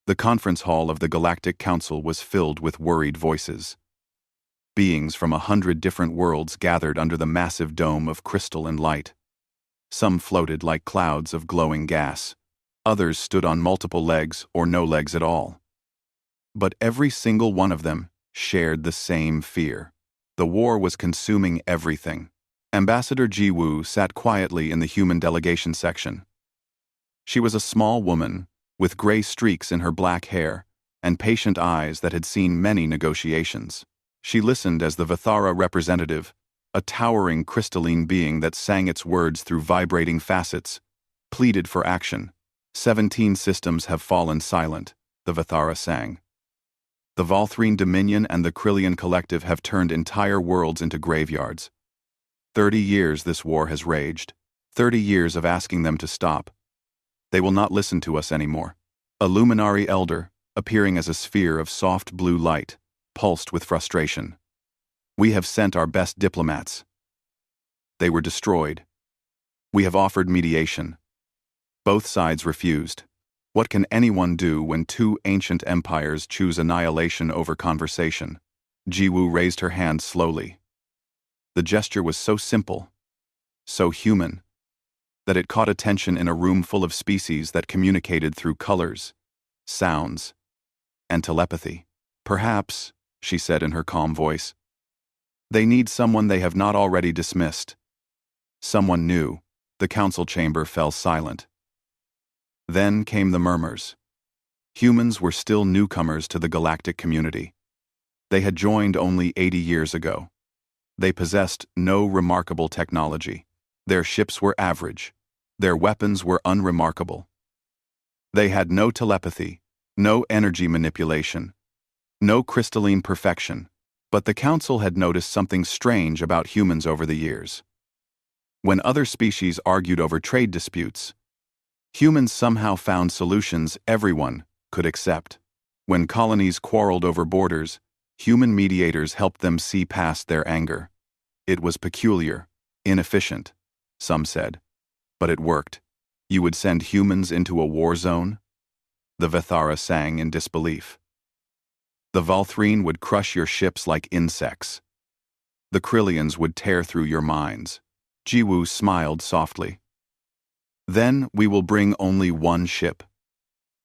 The conference hall of the Galactic Council was filled with worried voices. Beings from 100 different worlds gathered under the massive dome of crystal and light. Some floated like clouds of glowing gas. Others stood on multiple legs or no legs at all. But every single one of them shared the same fear. The war was consuming everything. Ambassador Ji-woo sat quietly in the human delegation section. She was a small woman, with gray streaks in her black hair and patient eyes that had seen many negotiations. She listened as the Vithara representative, a towering crystalline being that sang its words through vibrating facets, pleaded for action. 17 systems have fallen silent, the Vithara sang. The Valthrine Dominion and the Krillian Collective have turned entire worlds into graveyards. 30 years this war has raged. 30 years of asking them to stop. They will not listen to us anymore. A luminary elder, appearing as a sphere of soft blue light, pulsed with frustration. We have sent our best diplomats. They were destroyed. We have offered mediation. Both sides refused. What can anyone do when two ancient empires choose annihilation over conversation? Ji-woo raised her hand slowly. The gesture was so simple, so human, that it caught attention in a room full of species that communicated through colors, sounds, and telepathy. Perhaps, she said in her calm voice, they need someone they have not already dismissed. Someone new. The council chamber fell silent. Then came the murmurs. Humans were still newcomers to the galactic community. They had joined only 80 years ago. They possessed no remarkable technology. Their ships were average. Their weapons were unremarkable. They had no telepathy, no energy manipulation, no crystalline perfection. But the council had noticed something strange about humans over the years. When other species argued over trade disputes, humans somehow found solutions everyone could accept. When colonies quarreled over borders, human mediators helped them see past their anger. It was peculiar, inefficient, some said. But it worked. You would send humans into a war zone? The Vithara sang in disbelief. The Valthrine would crush your ships like insects. The Krillians would tear through your minds. Ji-woo smiled softly. Then we will bring only one ship.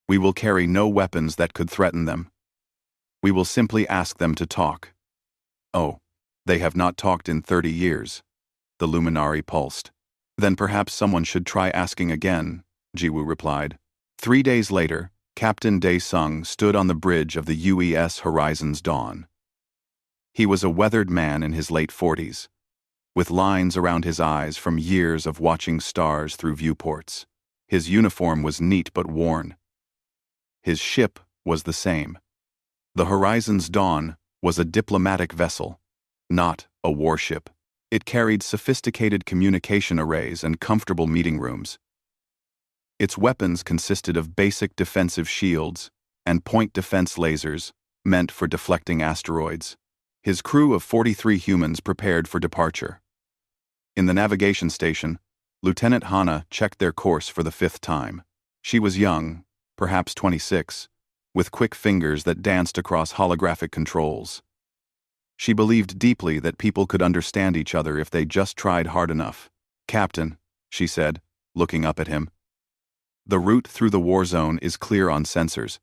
We will carry no weapons that could threaten them. We will simply ask them to talk. Oh, they have not talked in 30 years. The luminary pulsed. Then perhaps someone should try asking again, Ji-woo replied. 3 days later, Captain Dae-sung stood on the bridge of the UES Horizon's Dawn. He was a weathered man in his late 40s, with lines around his eyes from years of watching stars through viewports. His uniform was neat but worn. His ship was the same. The Horizon's Dawn was a diplomatic vessel, not a warship. It carried sophisticated communication arrays and comfortable meeting rooms. Its weapons consisted of basic defensive shields and point defense lasers meant for deflecting asteroids. His crew of 43 humans prepared for departure. In the navigation station, Lieutenant Hana checked their course for the 5th time. She was young, perhaps 26, with quick fingers that danced across holographic controls. She believed deeply that people could understand each other if they just tried hard enough. Captain, she said, looking up at him. The route through the war zone is clear on sensors,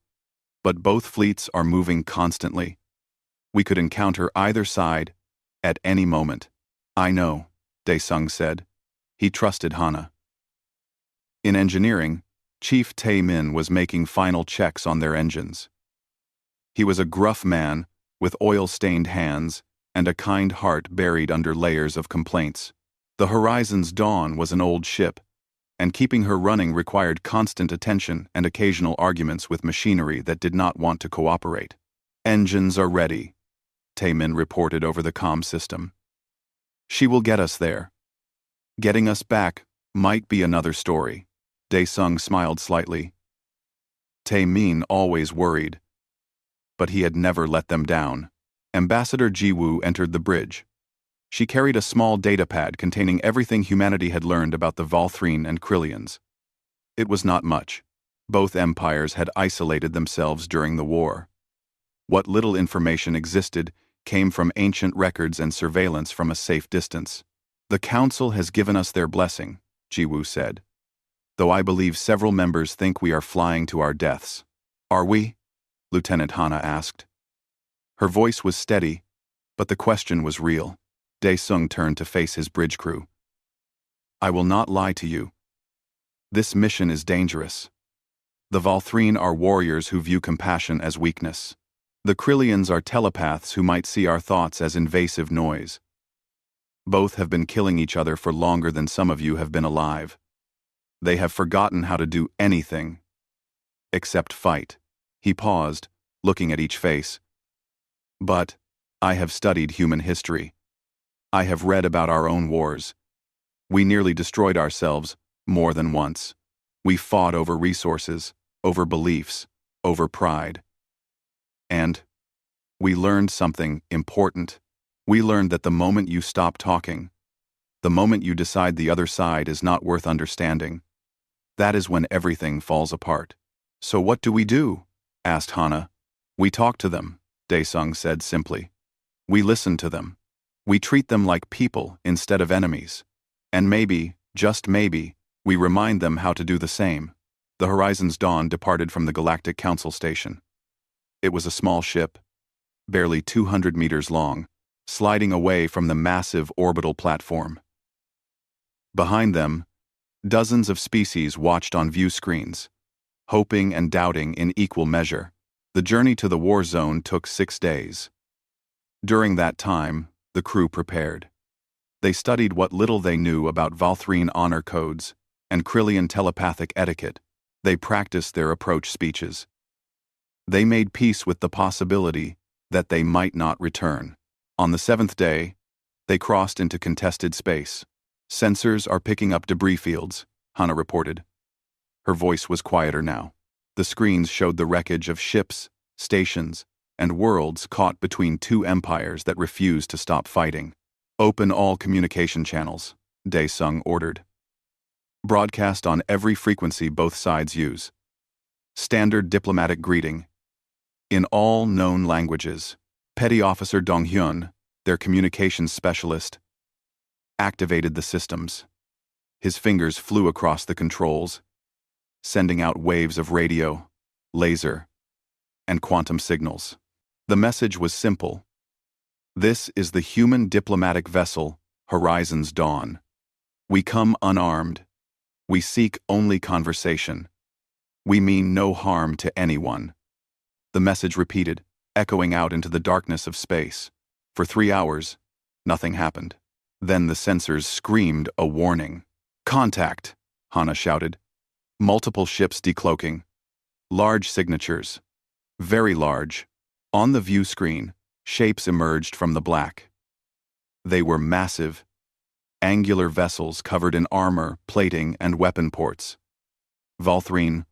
but both fleets are moving constantly. We could encounter either side at any moment. I know, Dae-sung said. He trusted Hana. In engineering, Chief Tae-min was making final checks on their engines. He was a gruff man with oil-stained hands and a kind heart buried under layers of complaints. The Horizon's Dawn was an old ship, and keeping her running required constant attention and occasional arguments with machinery that did not want to cooperate. Engines are ready, Tae-min reported over the comm system. She will get us there. Getting us back might be another story. Dae-sung smiled slightly. Tae-min always worried, but he had never let them down. Ambassador Ji-woo entered the bridge. She carried a small datapad containing everything humanity had learned about the Valthrine and Krillians. It was not much. Both empires had isolated themselves during the war. What little information existed came from ancient records and surveillance from a safe distance. "The Council has given us their blessing," Jiwoo said, "though I believe several members think we are flying to our deaths." "Are we?" Lieutenant Hana asked. Her voice was steady, but the question was real. Dae-sung turned to face his bridge crew. "I will not lie to you. This mission is dangerous. The Valthrine are warriors who view compassion as weakness. The Krillians are telepaths who might see our thoughts as invasive noise. Both have been killing each other for longer than some of you have been alive. They have forgotten how to do anything except fight." He paused, looking at each face. "But I have studied human history. I have read about our own wars. We nearly destroyed ourselves more than once. We fought over resources, over beliefs, over pride. And we learned something important. We learned that the moment you stop talking, the moment you decide the other side is not worth understanding, that is when everything falls apart." "So what do we do?" asked Hana. "We talk to them," Dae-sung said simply. "We listen to them. We treat them like people instead of enemies. And maybe, just maybe, we remind them how to do the same." The Horizon's Dawn departed from the Galactic Council station. It was a small ship, barely 200 meters long, sliding away from the massive orbital platform. Behind them, dozens of species watched on view screens, hoping and doubting in equal measure. The journey to the war zone took 6 days. During that time, the crew prepared. They studied what little they knew about Valthrine honor codes and Krillian telepathic etiquette. They practiced their approach speeches. They made peace with the possibility that they might not return. On the 7th day, they crossed into contested space. "Sensors are picking up debris fields," Hana reported. Her voice was quieter now. The screens showed the wreckage of ships, stations, and worlds caught between two empires that refused to stop fighting. "Open all communication channels," Dae-sung ordered. "Broadcast on every frequency both sides use. Standard diplomatic greeting. In all known languages." Petty Officer Dong-hyun, their communications specialist, activated the systems. His fingers flew across the controls, sending out waves of radio, laser, and quantum signals. The message was simple. "This is the human diplomatic vessel, Horizon's Dawn. We come unarmed. We seek only conversation. We mean no harm to anyone." The message repeated, echoing out into the darkness of space. For 3 hours, nothing happened. Then the sensors screamed a warning. "Contact!" Hana shouted. Multiple ships decloaking. Large signatures. Very large. On the view screen, shapes emerged from the black. They were massive, angular vessels covered in armor, plating, and weapon ports. Valthrine.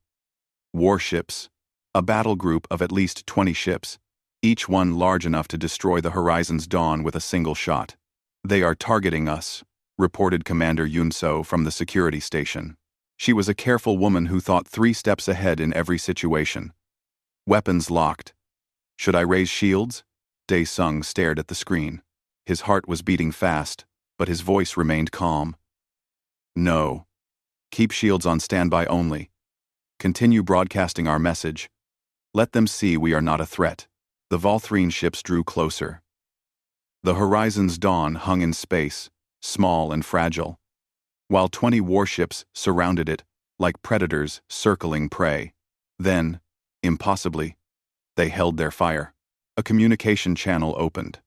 Warships. A battle group of at least 20 ships, each one large enough to destroy the Horizon's Dawn with a single shot. "They are targeting us," reported Commander Yunso from the security station. She was a careful woman who thought 3 steps ahead in every situation. Weapons locked. "Should I raise shields?" Dae-sung stared at the screen. His heart was beating fast, but his voice remained calm. "No. Keep shields on standby only. Continue broadcasting our message. Let them see we are not a threat." The Valthrine ships drew closer. The Horizon's Dawn hung in space, small and fragile, while 20 warships surrounded it, like predators circling prey. Then, impossibly, they held their fire. A communication channel opened.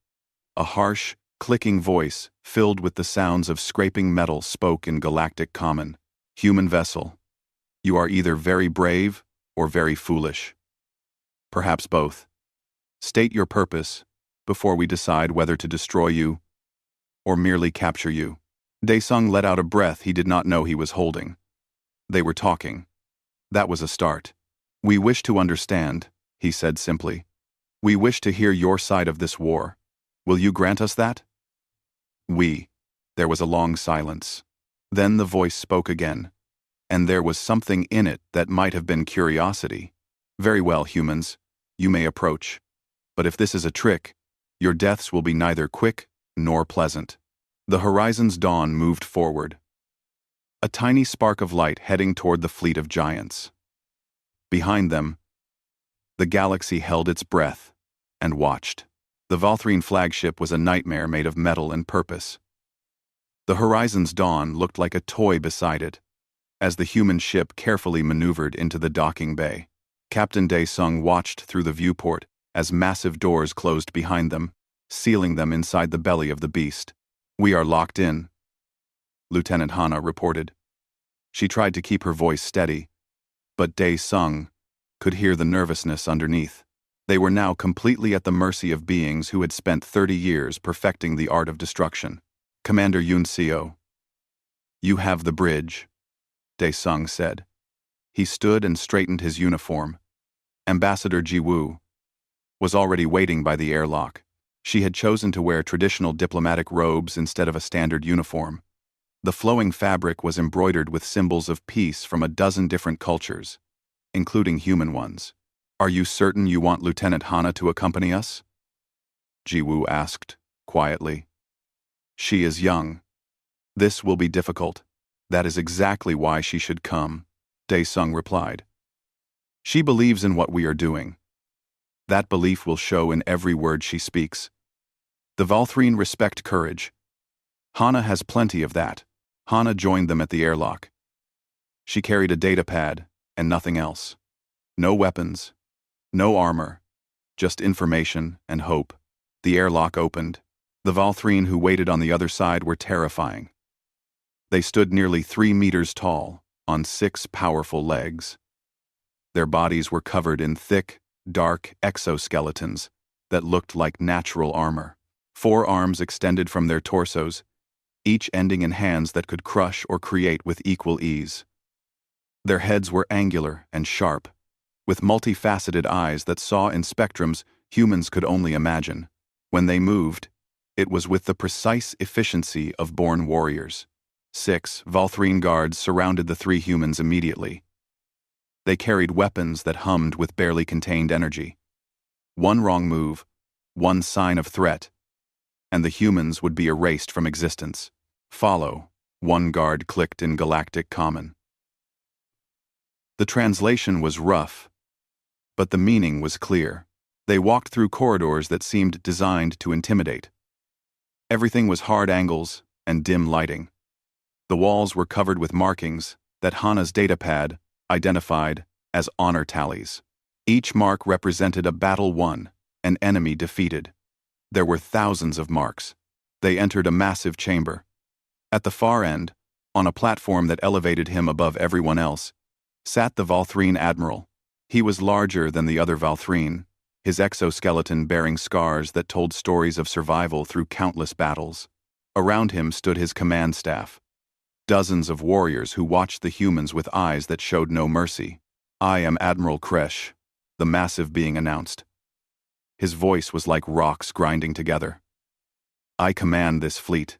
A harsh, clicking voice, filled with the sounds of scraping metal, spoke in Galactic Common. "Human vessel, you are either very brave or very foolish. Perhaps both. State your purpose before we decide whether to destroy you or merely capture you." Dae-sung let out a breath he did not know he was holding. They were talking. That was a start. "We wish to understand," he said simply. "We wish to hear your side of this war. Will you grant us that?" "We." There was a long silence. Then the voice spoke again. and there was something in it that might have been curiosity. "Very well, humans, you may approach. But if this is a trick, your deaths will be neither quick nor pleasant." The horizon's dawn moved forward, a tiny spark of light heading toward the fleet of giants. Behind them, the galaxy held its breath and watched. The Valthrine flagship was a nightmare made of metal and purpose. The horizon's dawn looked like a toy beside it, as the human ship carefully maneuvered into the docking bay. Captain Dae-sung watched through the viewport as massive doors closed behind them, sealing them inside the belly of the beast. "We are locked in," Lieutenant Hana reported. She tried to keep her voice steady, but Dae-sung could hear the nervousness underneath. They were now completely at the mercy of beings who had spent 30 years perfecting the art of destruction. "Commander Yun-seo, you have the bridge," Dae-sung said. He stood and straightened his uniform. Ambassador Ji-woo was already waiting by the airlock. She had chosen to wear traditional diplomatic robes instead of a standard uniform. The flowing fabric was embroidered with symbols of peace from a dozen different cultures, including human ones. "Are you certain you want Lieutenant Hana to accompany us?" Ji-woo asked, quietly. "She is young. This will be difficult. That is exactly why she should come," Dae-sung replied. "She believes in what we are doing. That belief will show in every word she speaks. The Valthrine respect courage. Hana has plenty of that." Hana joined them at the airlock. She carried a datapad and nothing else. No weapons, no armor, just information and hope. The airlock opened. The Valthrine who waited on the other side were terrifying. They stood nearly 3 meters tall, on 6 powerful legs. Their bodies were covered in thick, dark exoskeletons that looked like natural armor. 4 arms extended from their torsos, each ending in hands that could crush or create with equal ease. Their heads were angular and sharp, with multifaceted eyes that saw in spectrums humans could only imagine. When they moved, it was with the precise efficiency of born warriors. 6 Valthrine guards surrounded the 3 humans immediately. They carried weapons that hummed with barely contained energy. One wrong move, one sign of threat, and the humans would be erased from existence. "Follow," one guard clicked in Galactic Common. The translation was rough, but the meaning was clear. They walked through corridors that seemed designed to intimidate. Everything was hard angles and dim lighting. The walls were covered with markings that Hana's datapad identified as honor tallies. Each mark represented a battle won, an enemy defeated. There were thousands of marks. They entered a massive chamber. At the far end, on a platform that elevated him above everyone else, sat the Valthrine Admiral. He was larger than the other Valthrine, his exoskeleton bearing scars that told stories of survival through countless battles. Around him stood his command staff, dozens of warriors who watched the humans with eyes that showed no mercy. "I am Admiral Kresh," the massive being announced. His voice was like rocks grinding together. "I command this fleet.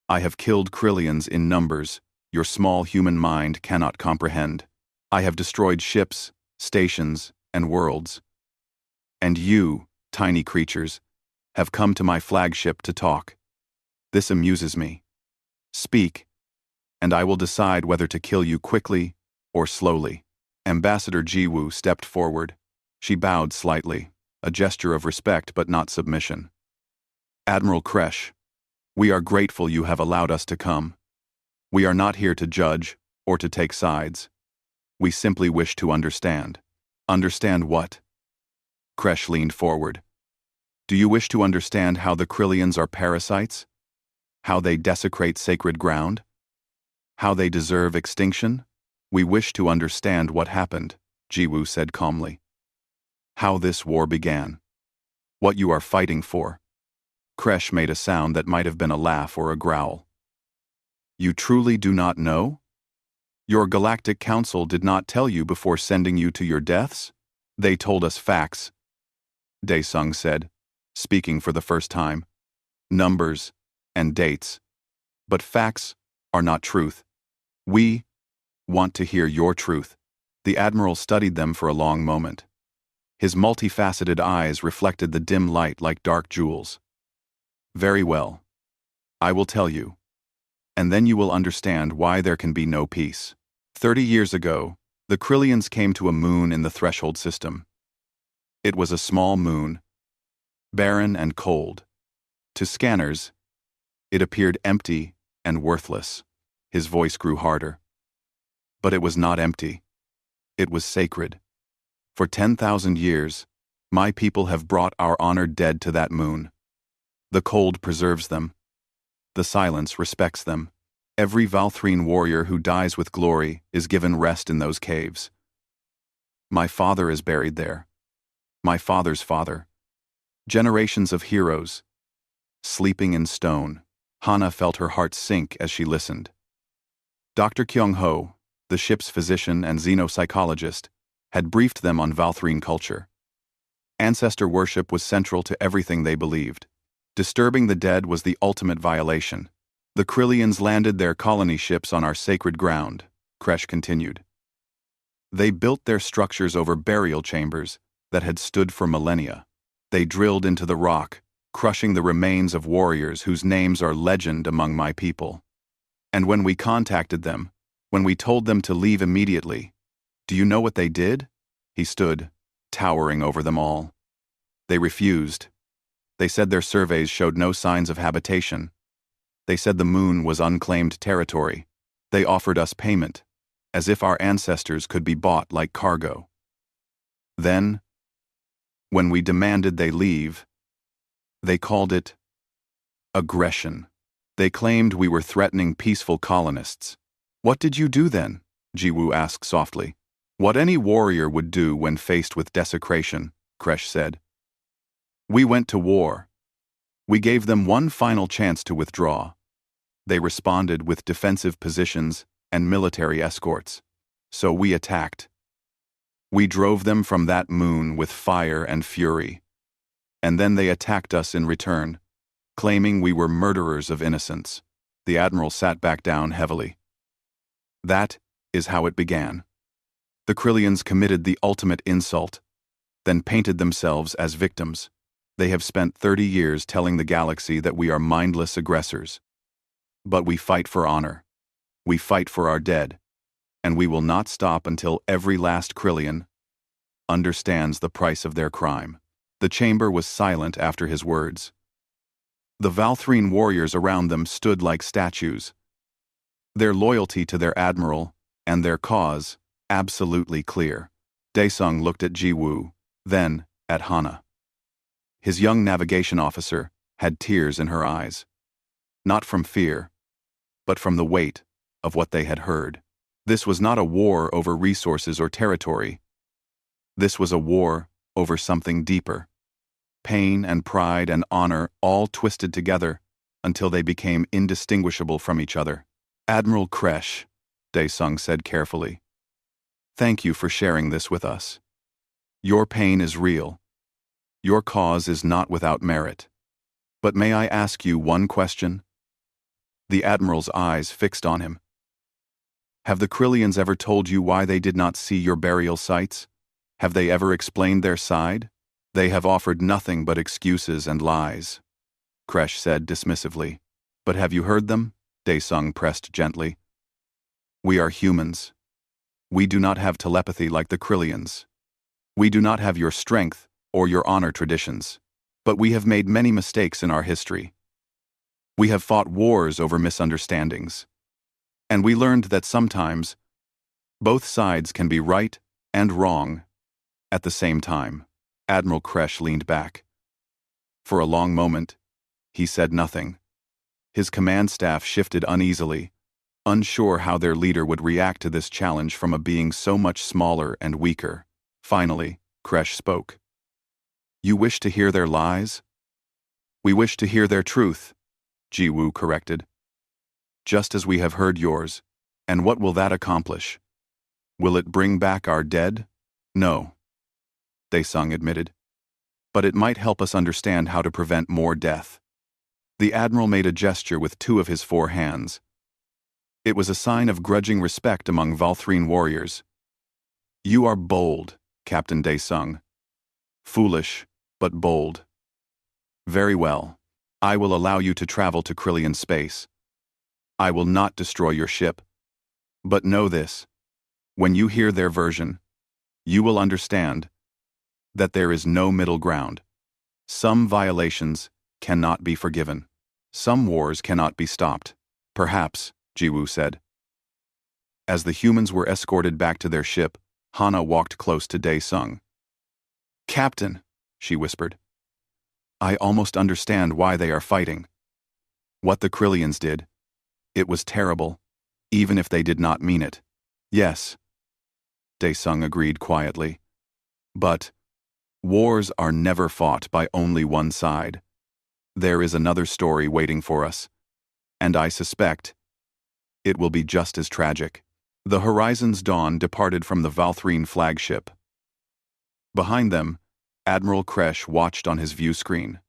I have killed Krillians in numbers your small human mind cannot comprehend. I have destroyed ships, stations, and worlds. And you, tiny creatures, have come to my flagship to talk. This amuses me. Speak, and I will decide whether to kill you quickly or slowly." Ambassador Ji-woo stepped forward. She bowed slightly, a gesture of respect but not submission. "Admiral Kresh, we are grateful you have allowed us to come. We are not here to judge or to take sides. We simply wish to understand." "Understand what?" Kresh leaned forward. "Do you wish to understand how the Krillians are parasites? How they desecrate sacred ground? How they deserve extinction?" "We wish to understand what happened," Ji-woo said calmly. "How this war began. What you are fighting for." Kresh made a sound that might have been a laugh or a growl. "You truly do not know? Your Galactic Council did not tell you before sending you to your deaths?" "They told us facts," Dae-sung said, speaking for the first time. "Numbers and dates. But facts are not truth. We want to hear your truth." The Admiral studied them for a long moment. His multifaceted eyes reflected the dim light like dark jewels. "Very well. I will tell you. And then you will understand why there can be no peace. 30 years ago, the Krillians came to a moon in the Threshold system. It was a small moon, barren and cold. To scanners, it appeared empty and worthless." His voice grew harder. "But it was not empty. It was sacred. For 10,000 years, my people have brought our honored dead to that moon. The cold preserves them. The silence respects them. Every Valthrine warrior who dies with glory is given rest in those caves. My father is buried there. My father's father. Generations of heroes, sleeping in stone." Hana felt her heart sink as she listened. Dr. Kyung-ho, the ship's physician and xenopsychologist, had briefed them on Valthrine culture. Ancestor worship was central to everything they believed. Disturbing the dead was the ultimate violation. "The Krillians landed their colony ships on our sacred ground," Kresh continued. "They built their structures over burial chambers that had stood for millennia. They drilled into the rock, crushing the remains of warriors whose names are legend among my people. And when we contacted them, when we told them to leave immediately, do you know what they did?" He stood, towering over them all. "They refused. They said their surveys showed no signs of habitation. They said the moon was unclaimed territory. They offered us payment, as if our ancestors could be bought like cargo. Then, when we demanded they leave, they called it aggression. They claimed we were threatening peaceful colonists." "What did you do then?" Jiwoo asked softly. "What any warrior would do when faced with desecration," Kresh said. "We went to war. We gave them one final chance to withdraw. They responded with defensive positions and military escorts. So we attacked. We drove them from that moon with fire and fury. And then they attacked us in return, claiming we were murderers of innocents." The Admiral sat back down heavily. "That is how it began. The Krillians committed the ultimate insult, then painted themselves as victims. They have spent 30 years telling the galaxy that we are mindless aggressors. But we fight for honor. We fight for our dead. And we will not stop until every last Krillian understands the price of their crime." The chamber was silent after his words. The Valthrine warriors around them stood like statues, their loyalty to their admiral and their cause absolutely clear. Daesung looked at Jiwoo, then at Hana. His young navigation officer had tears in her eyes. Not from fear, but from the weight of what they had heard. This was not a war over resources or territory. This was a war over something deeper. Pain and pride and honor all twisted together until they became indistinguishable from each other. "Admiral Kresh," Daesung said carefully, "thank you for sharing this with us. Your pain is real. Your cause is not without merit. But may I ask you one question?" The Admiral's eyes fixed on him. "Have the Krillians ever told you why they did not see your burial sites? Have they ever explained their side?" "They have offered nothing but excuses and lies," Kresh said dismissively. "But have you heard them?" Daesung pressed gently. "We are humans. We do not have telepathy like the Krillians. We do not have your strength or your honor traditions. But we have made many mistakes in our history. We have fought wars over misunderstandings. And we learned that sometimes both sides can be right and wrong at the same time." Admiral Kresh leaned back. For a long moment, he said nothing. His command staff shifted uneasily, unsure how their leader would react to this challenge from a being so much smaller and weaker. Finally, Kresh spoke. "You wish to hear their lies?" "We wish to hear their truth," Jiwoo corrected. "Just as we have heard yours. And what will that accomplish? Will it bring back our dead?" "No," Daesung admitted. "But it might help us understand how to prevent more death." The Admiral made a gesture with two of his four hands. It was a sign of grudging respect among Valthrine warriors. "You are bold," Captain Day sung. "Foolish, but bold. Very well. I will allow you to travel to Krillian space. I will not destroy your ship. But know this. When you hear their version, you will understand that there is no middle ground. Some violations cannot be forgiven. Some wars cannot be stopped." "Perhaps," Jiwoo said. As the humans were escorted back to their ship, Hana walked close to Dae-sung. "Captain," she whispered, "I almost understand why they are fighting. What the Krillians did, it was terrible, even if they did not mean it." "Yes," Dae-sung agreed quietly. "But wars are never fought by only one side. There is another story waiting for us, and I suspect it will be just as tragic." The Horizon's Dawn departed from the Valthrine flagship. Behind them, Admiral Kresh watched on his view screen.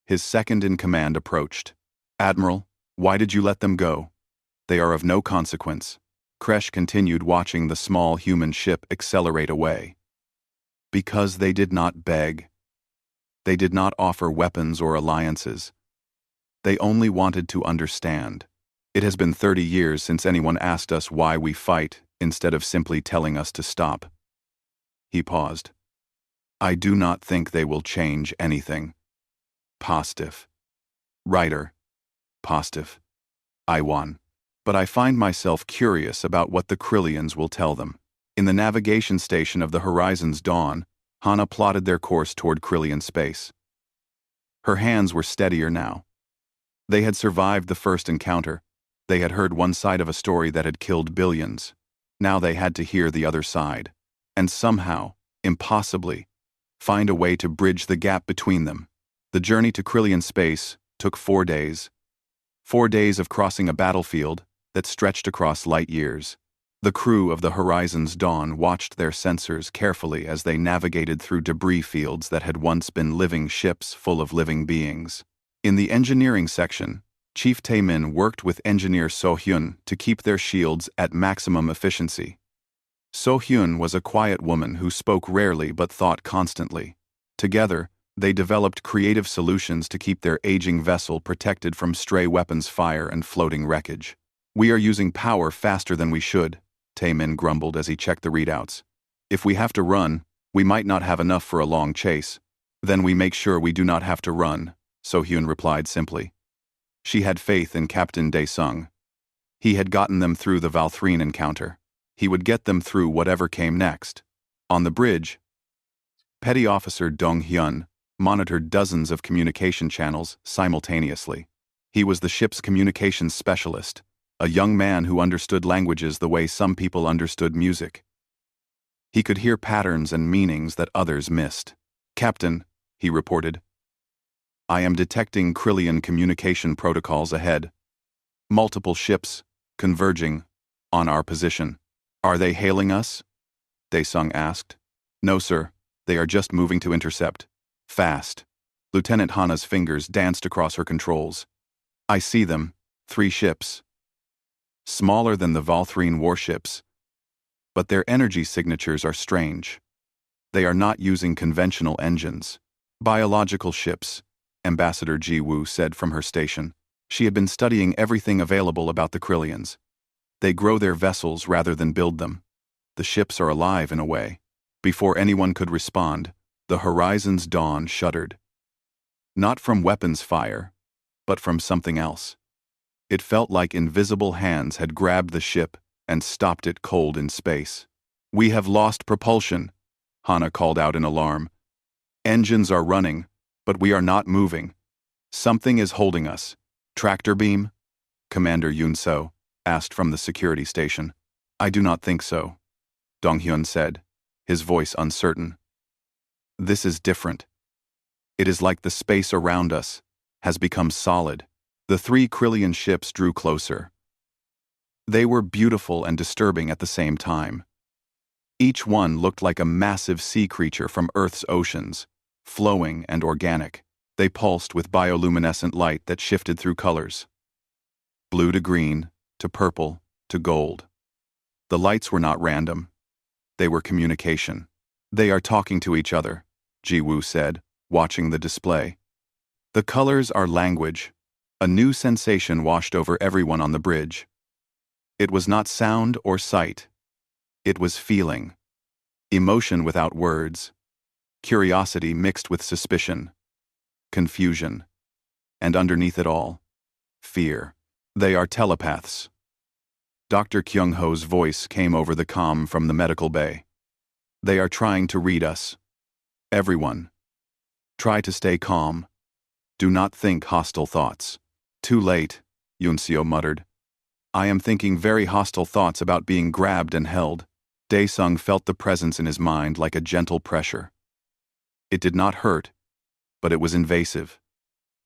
His second-in-command approached. "Admiral, why did you let them go? They are of no consequence." Kresh continued watching the small human ship accelerate away. "Because they did not beg. They did not offer weapons or alliances. They only wanted to understand. It has been 30 years since anyone asked us why we fight instead of simply telling us to stop." He paused. "I do not think they will change anything." Positive. Writer. Positive. I won. But I find myself curious about what the Krillians will tell them. In the navigation station of the Horizon's Dawn, Hana plotted their course toward Krillian space. Her hands were steadier now. They had survived the first encounter. They had heard one side of a story that had killed billions. Now they had to hear the other side. And somehow, impossibly, find a way to bridge the gap between them. The journey to Krillian space took 4 days. 4 days of crossing a battlefield that stretched across light years. The crew of the Horizon's Dawn watched their sensors carefully as they navigated through debris fields that had once been living ships full of living beings. In the engineering section, Chief Taemin worked with engineer So-hyun to keep their shields at maximum efficiency. So-hyun was a quiet woman who spoke rarely but thought constantly. Together, they developed creative solutions to keep their aging vessel protected from stray weapons fire and floating wreckage. "We are using power faster than we should," Taemin grumbled as he checked the readouts. "If we have to run, we might not have enough for a long chase." "Then we make sure we do not have to run," So-hyun replied simply. She had faith in Captain Dae-sung. He had gotten them through the Valthrine encounter. He would get them through whatever came next. On the bridge, Petty Officer Dong-hyun monitored dozens of communication channels simultaneously. He was the ship's communications specialist, a young man who understood languages the way some people understood music. He could hear patterns and meanings that others missed. "Captain," he reported, "I am detecting Krillian communication protocols ahead. Multiple ships, converging, on our position." "Are they hailing us?" Dae-sung asked. "No, sir. They are just moving to intercept. Fast." Lieutenant Hana's fingers danced across her controls. "I see them. 3 ships. Smaller than the Valthrine warships. But their energy signatures are strange. They are not using conventional engines. Biological ships," Ambassador Ji-woo said from her station. She had been studying everything available about the Krillians. "They grow their vessels rather than build them. The ships are alive in a way." Before anyone could respond, the Horizon's Dawn shuddered. Not from weapons fire, but from something else. It felt like invisible hands had grabbed the ship and stopped it cold in space. "We have lost propulsion," Hana called out in alarm. "Engines are running, but we are not moving. Something is holding us." "Tractor beam?" Commander Yoon-so asked from the security station. "I do not think so," Dong-hyun said, his voice uncertain. "This is different. It is like the space around us has become solid." The 3 Krillian ships drew closer. They were beautiful and disturbing at the same time. Each one looked like a massive sea creature from Earth's oceans, flowing and organic. They pulsed with bioluminescent light that shifted through colors. Blue to green, to purple, to gold. The lights were not random. They were communication. They are talking to each other, Ji-woo said, watching the display. The colors are language. A new sensation washed over everyone on the bridge. It was not sound or sight. It was feeling. Emotion without words. Curiosity mixed with suspicion. Confusion. And underneath it all, fear. They are telepaths. Dr. Kyung-ho's voice came over the comm from the medical bay. They are trying to read us. Everyone. Try to stay calm. Do not think hostile thoughts. Too late, Yunseo muttered. I am thinking very hostile thoughts about being grabbed and held. Dae-sung felt the presence in his mind like a gentle pressure. It did not hurt, but it was invasive.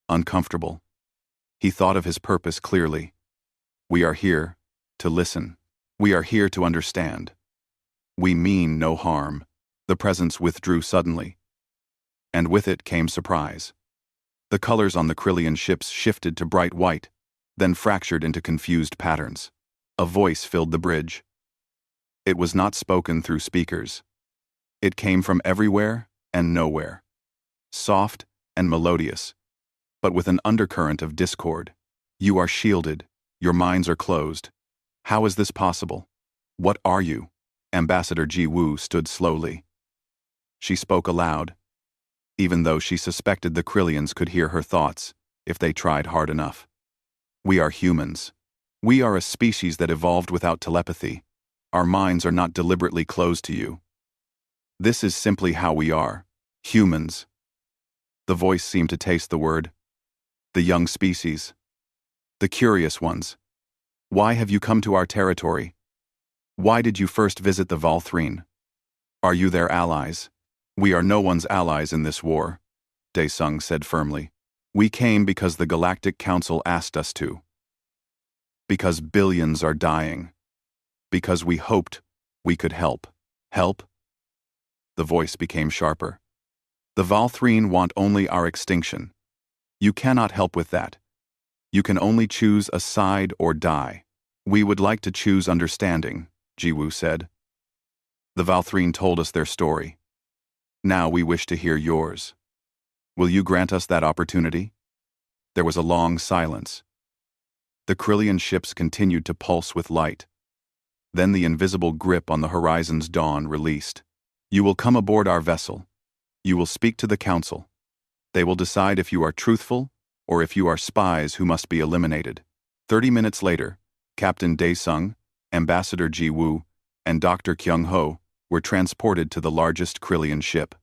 Uncomfortable. He thought of his purpose clearly. We are here to listen. We are here to understand. We mean no harm. The presence withdrew suddenly. And with it came surprise. The colors on the Krillian ships shifted to bright white, then fractured into confused patterns. A voice filled the bridge. It was not spoken through speakers. It came from everywhere and nowhere. Soft and melodious, but with an undercurrent of discord. You are shielded. Your minds are closed. How is this possible? What are you? Ambassador Ji-woo stood slowly. She spoke aloud, even though she suspected the Krillians could hear her thoughts if they tried hard enough. We are humans. We are a species that evolved without telepathy. Our minds are not deliberately closed to you. This is simply how we are. Humans. The voice seemed to taste the word. The young species. The curious ones. Why have you come to our territory? Why did you first visit the Valthrine? Are you their allies? We are no one's allies in this war, Dae-sung said firmly. We came because the Galactic Council asked us to. Because billions are dying. Because we hoped we could help. Help? The voice became sharper. The Valthrine want only our extinction. You cannot help with that. You can only choose a side or die. We would like to choose understanding, Ji-woo said. The Valthrine told us their story. Now we wish to hear yours. Will you grant us that opportunity? There was a long silence. The Krillian ships continued to pulse with light. Then the invisible grip on the horizon's dawn released. You will come aboard our vessel. You will speak to the council. They will decide if you are truthful or if you are spies who must be eliminated. 30 minutes later, Captain Dae-sung, Ambassador Ji-woo, and Dr. Kyung-ho were transported to the largest Krillian ship.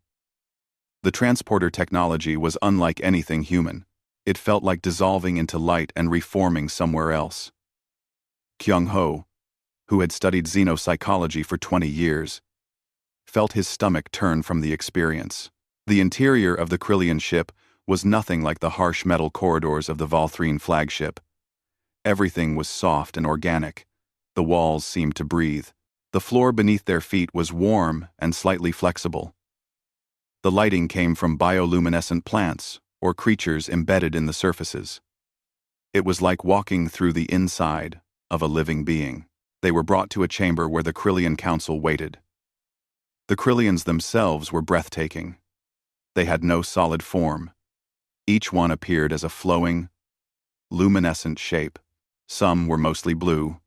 The transporter technology was unlike anything human. It felt like dissolving into light and reforming somewhere else. Kyung-ho, who had studied xenopsychology for 20 years, felt his stomach turn from the experience. The interior of the Krillian ship was nothing like the harsh metal corridors of the Valthrine flagship. Everything was soft and organic. The walls seemed to breathe. The floor beneath their feet was warm and slightly flexible. The lighting came from bioluminescent plants or creatures embedded in the surfaces. It was like walking through the inside of a living being. They were brought to a chamber where the Krillian Council waited. The Krillians themselves were breathtaking. They had no solid form. Each one appeared as a flowing, luminescent shape. Some were mostly blue,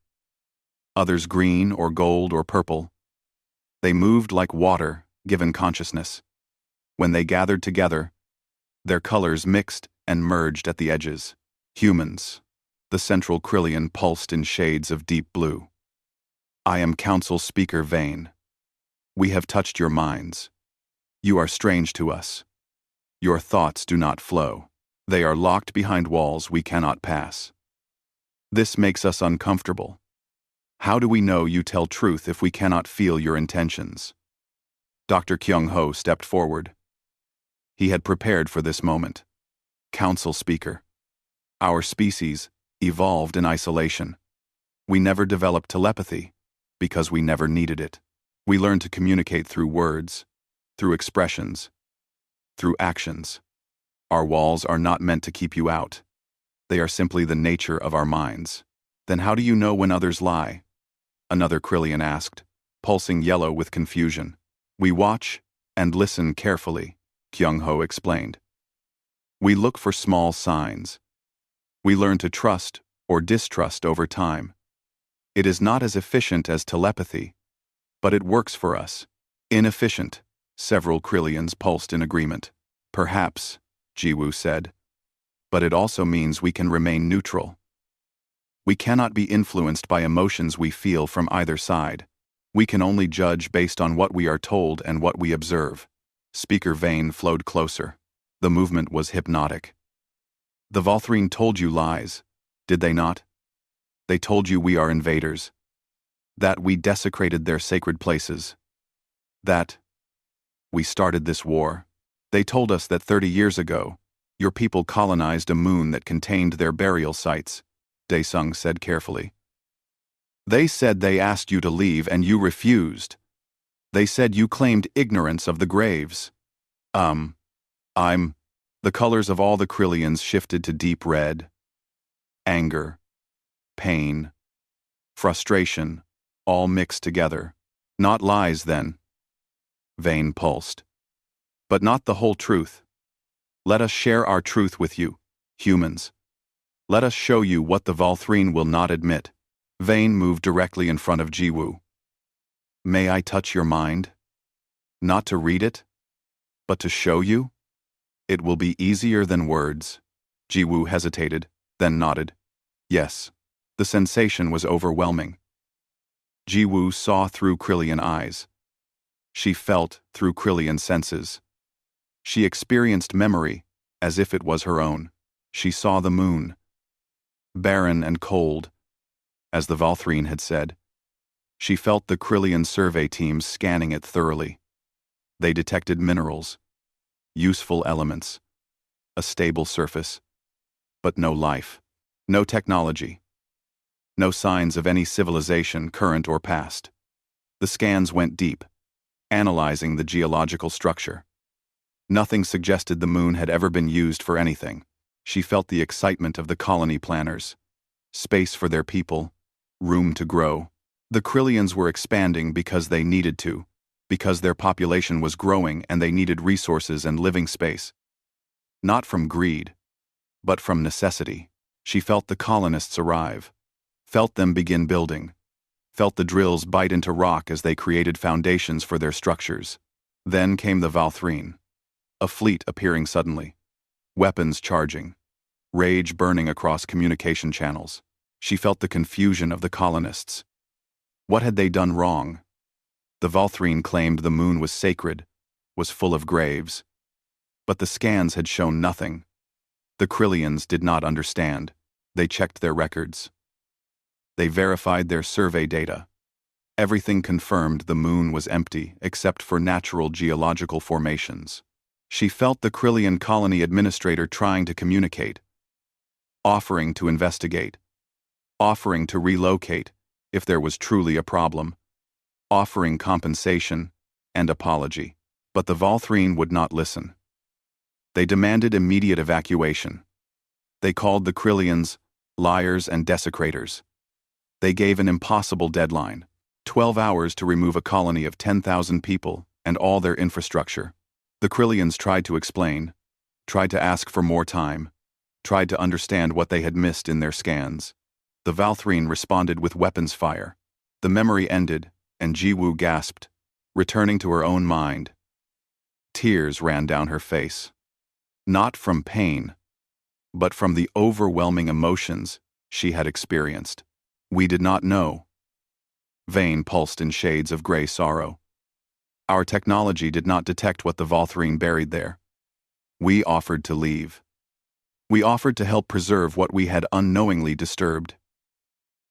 others green or gold or purple. They moved like water, given consciousness. When they gathered together, their colors mixed and merged at the edges. Humans. The central Krillian pulsed in shades of deep blue. I am Council Speaker Vane. We have touched your minds. You are strange to us. Your thoughts do not flow. They are locked behind walls we cannot pass. This makes us uncomfortable. How do we know you tell truth if we cannot feel your intentions? Dr. Kyung-ho stepped forward. He had prepared for this moment. Council Speaker. Our species evolved in isolation. We never developed telepathy because we never needed it. We learned to communicate through words, through expressions, through actions. Our walls are not meant to keep you out. They are simply the nature of our minds. Then how do you know when others lie? Another Krillian asked, pulsing yellow with confusion. We watch and listen carefully, Kyung-ho explained. We look for small signs. We learn to trust or distrust over time. It is not as efficient as telepathy, but it works for us. Inefficient, several Krillians pulsed in agreement. Perhaps, Jiwoo said. But it also means we can remain neutral. We cannot be influenced by emotions we feel from either side. We can only judge based on what we are told and what we observe. Speaker Vane flowed closer. The movement was hypnotic. The Valthrine told you lies, did they not? They told you we are invaders. That we desecrated their sacred places. That we started this war. They told us that 30 years ago, your people colonized a moon that contained their burial sites, Daesung said carefully. They said they asked you to leave and you refused. They said you claimed ignorance of the graves. The colors of all the Krillians shifted to deep red. Anger, pain, frustration, all mixed together. Not lies, then. Vane pulsed. But not the whole truth. Let us share our truth with you, humans. Let us show you what the Valthrine will not admit. Vane moved directly in front of Jiwoo. May I touch your mind? Not to read it, but to show you? It will be easier than words. Jiwoo hesitated, then nodded. Yes. The sensation was overwhelming. Jiwoo saw through Krillian eyes. She felt through Krillian senses. She experienced memory as if it was her own. She saw the moon. Barren and cold, as the Valthrine had said. She felt the Krillian survey teams scanning it thoroughly. They detected minerals, useful elements, a stable surface, but no life, no technology, no signs of any civilization, current or past. The scans went deep, analyzing the geological structure. Nothing suggested the moon had ever been used for anything. She felt the excitement of the colony planners. Space for their people, room to grow. The Krillians were expanding because they needed to, because their population was growing and they needed resources and living space. Not from greed, but from necessity. She felt the colonists arrive, felt them begin building, felt the drills bite into rock as they created foundations for their structures. Then came the Valthrine, a fleet appearing suddenly. Weapons charging, rage burning across communication channels. She felt the confusion of the colonists. What had they done wrong? The Valthrine claimed the moon was sacred, was full of graves. But the scans had shown nothing. The Krillians did not understand. They checked their records. They verified their survey data. Everything confirmed the moon was empty except for natural geological formations. She felt the Krillian colony administrator trying to communicate, offering to investigate, offering to relocate if there was truly a problem, offering compensation and apology. But the Valthrine would not listen. They demanded immediate evacuation. They called the Krillians liars and desecrators. They gave an impossible deadline, 12 hours to remove a colony of 10,000 people and all their infrastructure. The Krillians tried to explain, tried to ask for more time, tried to understand what they had missed in their scans. The Valthrine responded with weapons fire. The memory ended, and Jiwoo gasped, returning to her own mind. Tears ran down her face. Not from pain, but from the overwhelming emotions she had experienced. We did not know. Vane pulsed in shades of gray sorrow. Our technology did not detect what the Valthrine buried there. We offered to leave. We offered to help preserve what we had unknowingly disturbed.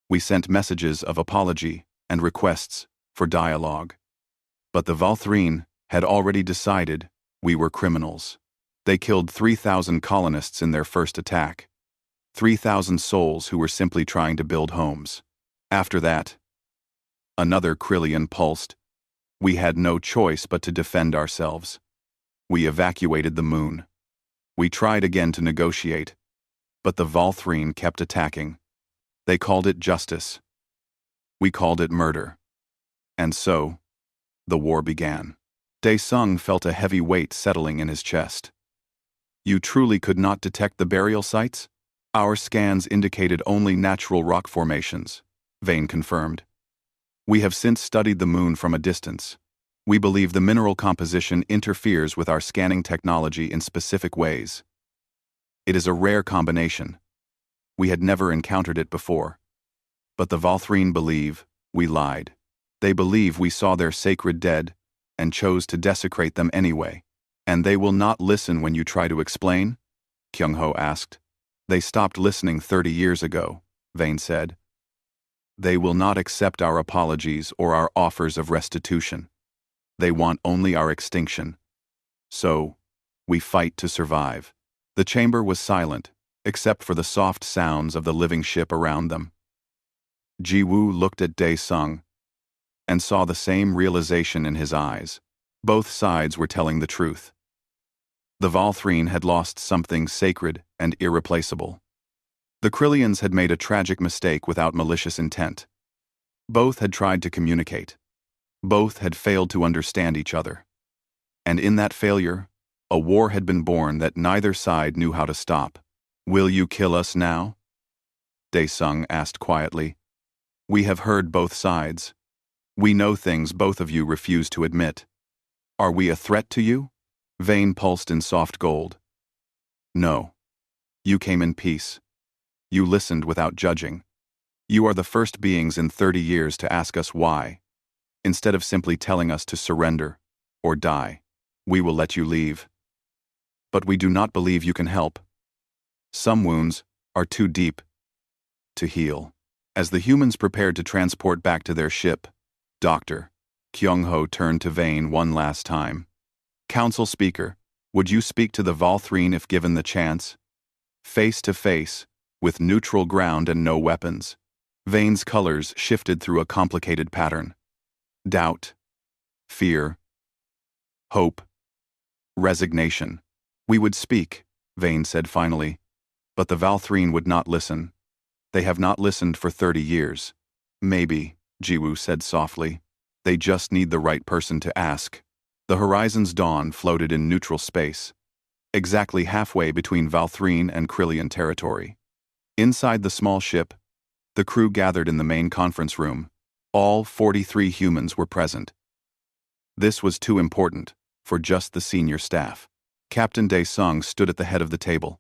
We sent messages of apology and requests for dialogue. But the Valthrine had already decided we were criminals. They killed 3,000 colonists in their first attack. 3,000 souls who were simply trying to build homes. After that, another Krillian pulsed. We had no choice but to defend ourselves. We evacuated the moon. We tried again to negotiate, but the Valthrine kept attacking. They called it justice. We called it murder. And so, the war began. Dae-sung felt a heavy weight settling in his chest. You truly could not detect the burial sites? Our scans indicated only natural rock formations, Vane confirmed. We have since studied the moon from a distance. We believe the mineral composition interferes with our scanning technology in specific ways. It is a rare combination. We had never encountered it before. But the Valthrine believe we lied. They believe we saw their sacred dead and chose to desecrate them anyway. And they will not listen when you try to explain? Kyung-ho asked. They stopped listening 30 years ago, Vane said. They will not accept our apologies or our offers of restitution. They want only our extinction. So, we fight to survive. The chamber was silent, except for the soft sounds of the living ship around them. Ji-woo looked at Dae-sung and saw the same realization in his eyes. Both sides were telling the truth. The Valthrine had lost something sacred and irreplaceable. The Krillians had made a tragic mistake without malicious intent. Both had tried to communicate. Both had failed to understand each other. And in that failure, a war had been born that neither side knew how to stop. Will you kill us now? Dae-sung asked quietly. We have heard both sides. We know things both of you refuse to admit. Are we a threat to you? Vane pulsed in soft gold. No. You came in peace. You listened without judging. You are the first beings in 30 years to ask us why. Instead of simply telling us to surrender or die, we will let you leave. But we do not believe you can help. Some wounds are too deep to heal. As the humans prepared to transport back to their ship, Dr. Kyung-ho turned to Vane one last time. Council Speaker, would you speak to the Valthrine if given the chance? Face to face, with neutral ground and no weapons. Vane's colors shifted through a complicated pattern. Doubt, fear, hope, resignation. We would speak, Vane said finally, but the Valthrine would not listen. They have not listened for 30 years. Maybe, Ji-woo said softly. They just need the right person to ask. The horizon's dawn floated in neutral space, exactly halfway between Valthrine and Krillian territory. Inside the small ship, the crew gathered in the main conference room. All 43 humans were present. This was too important for just the senior staff. Captain Dae-sung stood at the head of the table.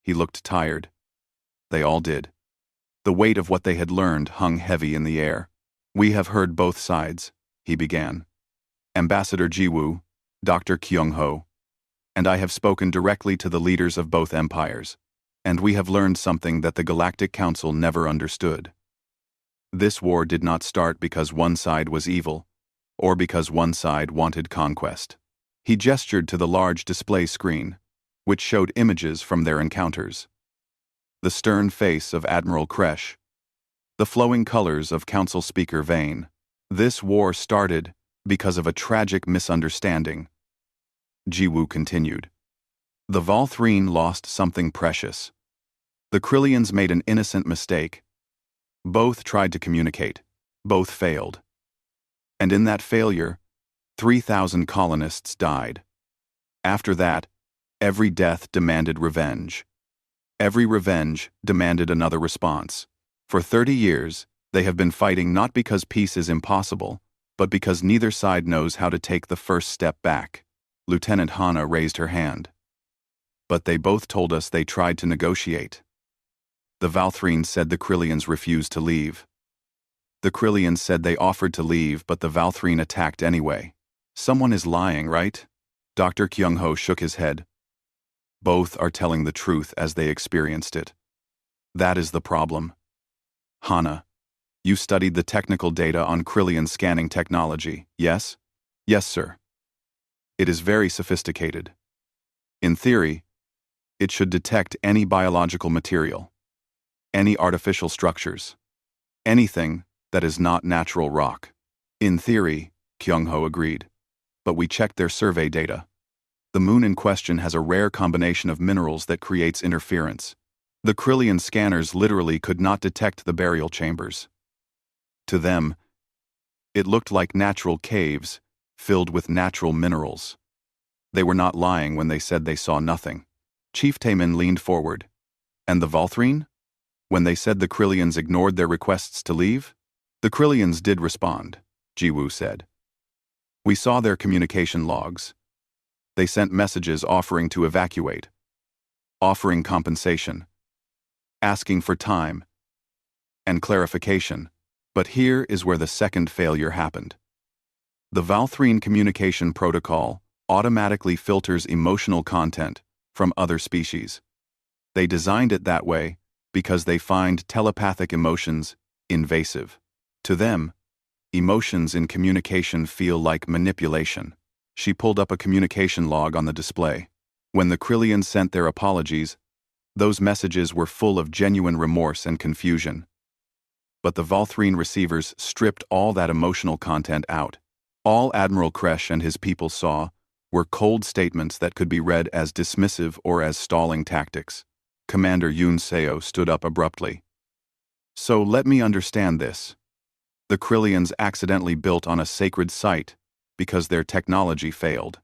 He looked tired. They all did. The weight of what they had learned hung heavy in the air. We have heard both sides, he began. Ambassador Ji-woo, Dr. Kyung-ho, and I have spoken directly to the leaders of both empires, and we have learned something that the Galactic Council never understood. This war did not start because one side was evil, or because one side wanted conquest. He gestured to the large display screen, which showed images from their encounters. The stern face of Admiral Kresh, the flowing colors of Council Speaker Vane. This war started because of a tragic misunderstanding. Ji-woo continued. The Valthrine lost something precious. The Krillians made an innocent mistake. Both tried to communicate. Both failed. And in that failure, 3,000 colonists died. After that, every death demanded revenge. Every revenge demanded another response. For 30 years, they have been fighting not because peace is impossible, but because neither side knows how to take the first step back. Lieutenant Hana raised her hand. But they both told us they tried to negotiate. The Valthrine said the Krillians refused to leave. The Krillians said they offered to leave, but the Valthrine attacked anyway. Someone is lying, right? Dr. Kyung-ho shook his head. Both are telling the truth as they experienced it. That is the problem. Hana, you studied the technical data on Krillian scanning technology, yes? Yes, sir. It is very sophisticated. In theory, it should detect any biological material, any artificial structures, anything that is not natural rock. In theory, Kyung-ho agreed, but we checked their survey data. The moon in question has a rare combination of minerals that creates interference. The Krillian scanners literally could not detect the burial chambers. To them, it looked like natural caves filled with natural minerals. They were not lying when they said they saw nothing. Chief Taemin leaned forward. And the Valthrine? When they said the Krillians ignored their requests to leave? The Krillians did respond, Jiwoo said. We saw their communication logs. They sent messages offering to evacuate, offering compensation, asking for time and clarification. But here is where the second failure happened. The Valthrine communication protocol automatically filters emotional content from other species. They designed it that way because they find telepathic emotions invasive. To them, emotions in communication feel like manipulation. She pulled up a communication log on the display. When the Krillians sent their apologies, those messages were full of genuine remorse and confusion. But the Valthrine receivers stripped all that emotional content out. All Admiral Kresh and his people saw were cold statements that could be read as dismissive or as stalling tactics. Commander Yoon Seo stood up abruptly. So let me understand this. The Krillians accidentally built on a sacred site because their technology failed.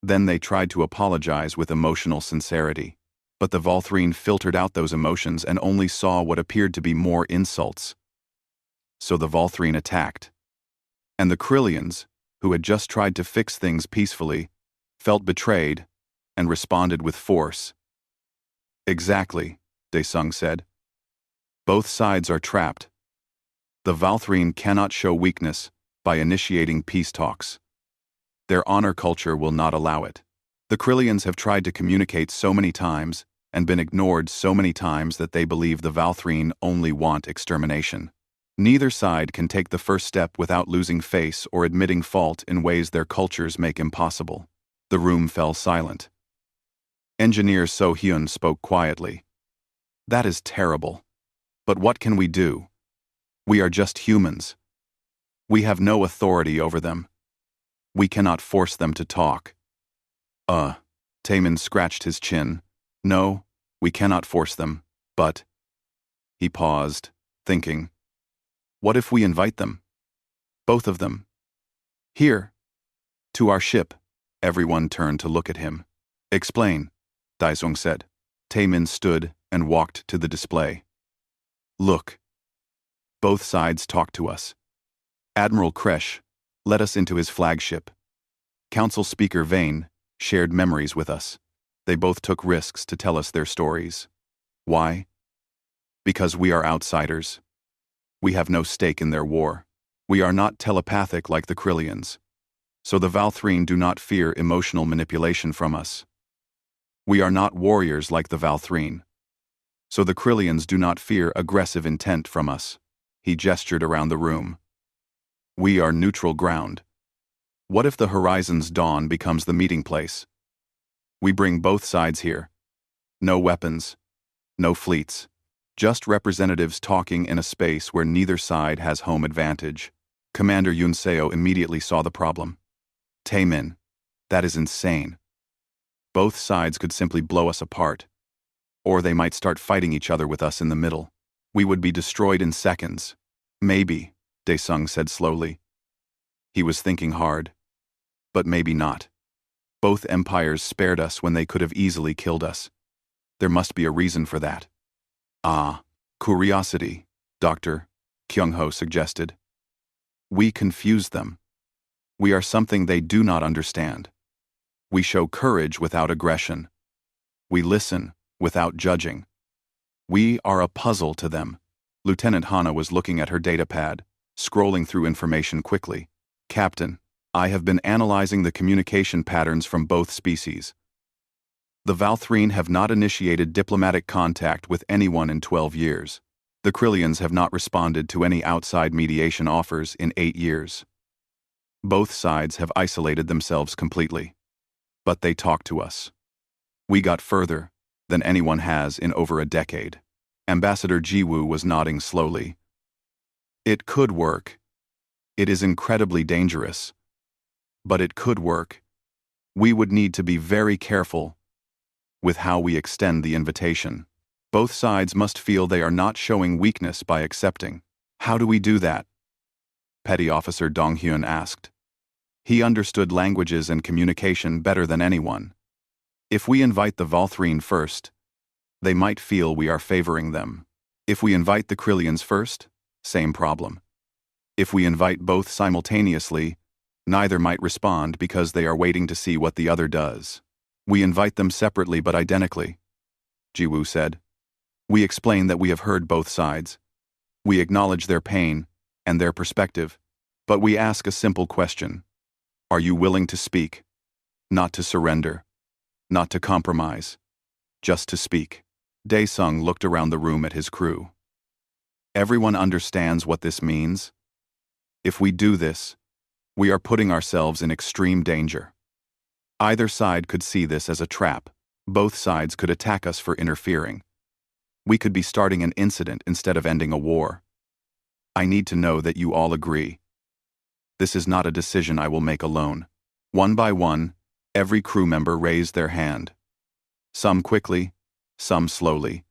Then they tried to apologize with emotional sincerity. But the Valthrine filtered out those emotions and only saw what appeared to be more insults. So the Valthrine attacked. And the Krillians, who had just tried to fix things peacefully, felt betrayed and responded with force. Exactly, Daesung said. Both sides are trapped. The Valthrine cannot show weakness by initiating peace talks. Their honor culture will not allow it. The Krillians have tried to communicate so many times and been ignored so many times that they believe the Valthrine only want extermination. Neither side can take the first step without losing face or admitting fault in ways their cultures make impossible. The room fell silent. Engineer So Hyun spoke quietly. That is terrible. But what can we do? We are just humans. We have no authority over them. We cannot force them to talk. Taemin scratched his chin. No, we cannot force them, but... He paused, thinking. What if we invite them? Both of them. Here. To our ship. Everyone turned to look at him. Explain, Daesung said. Taemin stood and walked to the display. Look. Both sides talk to us. Admiral Kresh let us into his flagship. Council Speaker Vane shared memories with us. They both took risks to tell us their stories. Why? Because we are outsiders. We have no stake in their war. We are not telepathic like the Krillians. So the Valthrine do not fear emotional manipulation from us. We are not warriors like the Valthrine. So the Krillians do not fear aggressive intent from us. He gestured around the room. We are neutral ground. What if the Horizon's dawn becomes the meeting place? We bring both sides here. No weapons, no fleets. Just representatives talking in a space where neither side has home advantage. Commander Yoon Seo immediately saw the problem. Taemin, that is insane. Both sides could simply blow us apart. Or they might start fighting each other with us in the middle. We would be destroyed in seconds. Maybe, Daesung said slowly. He was thinking hard. But maybe not. Both empires spared us when they could have easily killed us. There must be a reason for that. Curiosity, Dr. Kyung-ho suggested. We confuse them. We are something they do not understand. We show courage without aggression. We listen without judging. We are a puzzle to them. Lieutenant Hana was looking at her datapad, scrolling through information quickly. Captain, I have been analyzing the communication patterns from both species. The Valthrine have not initiated diplomatic contact with anyone in 12 years. The Krillians have not responded to any outside mediation offers in 8 years. Both sides have isolated themselves completely. But they talk to us. We got further than anyone has in over a decade. Ambassador Jiwoo was nodding slowly. It could work. It is incredibly dangerous. But it could work. We would need to be very careful with how we extend the invitation. Both sides must feel they are not showing weakness by accepting. How do we do that? Petty Officer Dong Hyun asked. He understood languages and communication better than anyone. If we invite the Valthrine first, they might feel we are favoring them. If we invite the Krillians first, same problem. If we invite both simultaneously, neither might respond because they are waiting to see what the other does. We invite them separately but identically, Jiwoo said. We explain that we have heard both sides. We acknowledge their pain and their perspective, but we ask a simple question. Are you willing to speak? Not to surrender. Not to compromise. Just to speak. Dae-sung looked around the room at his crew. Everyone understands what this means. If we do this, we are putting ourselves in extreme danger. Either side could see this as a trap. Both sides could attack us for interfering. We could be starting an incident instead of ending a war. I need to know that you all agree. This is not a decision I will make alone. One by one, every crew member raised their hand. Some quickly, some slowly,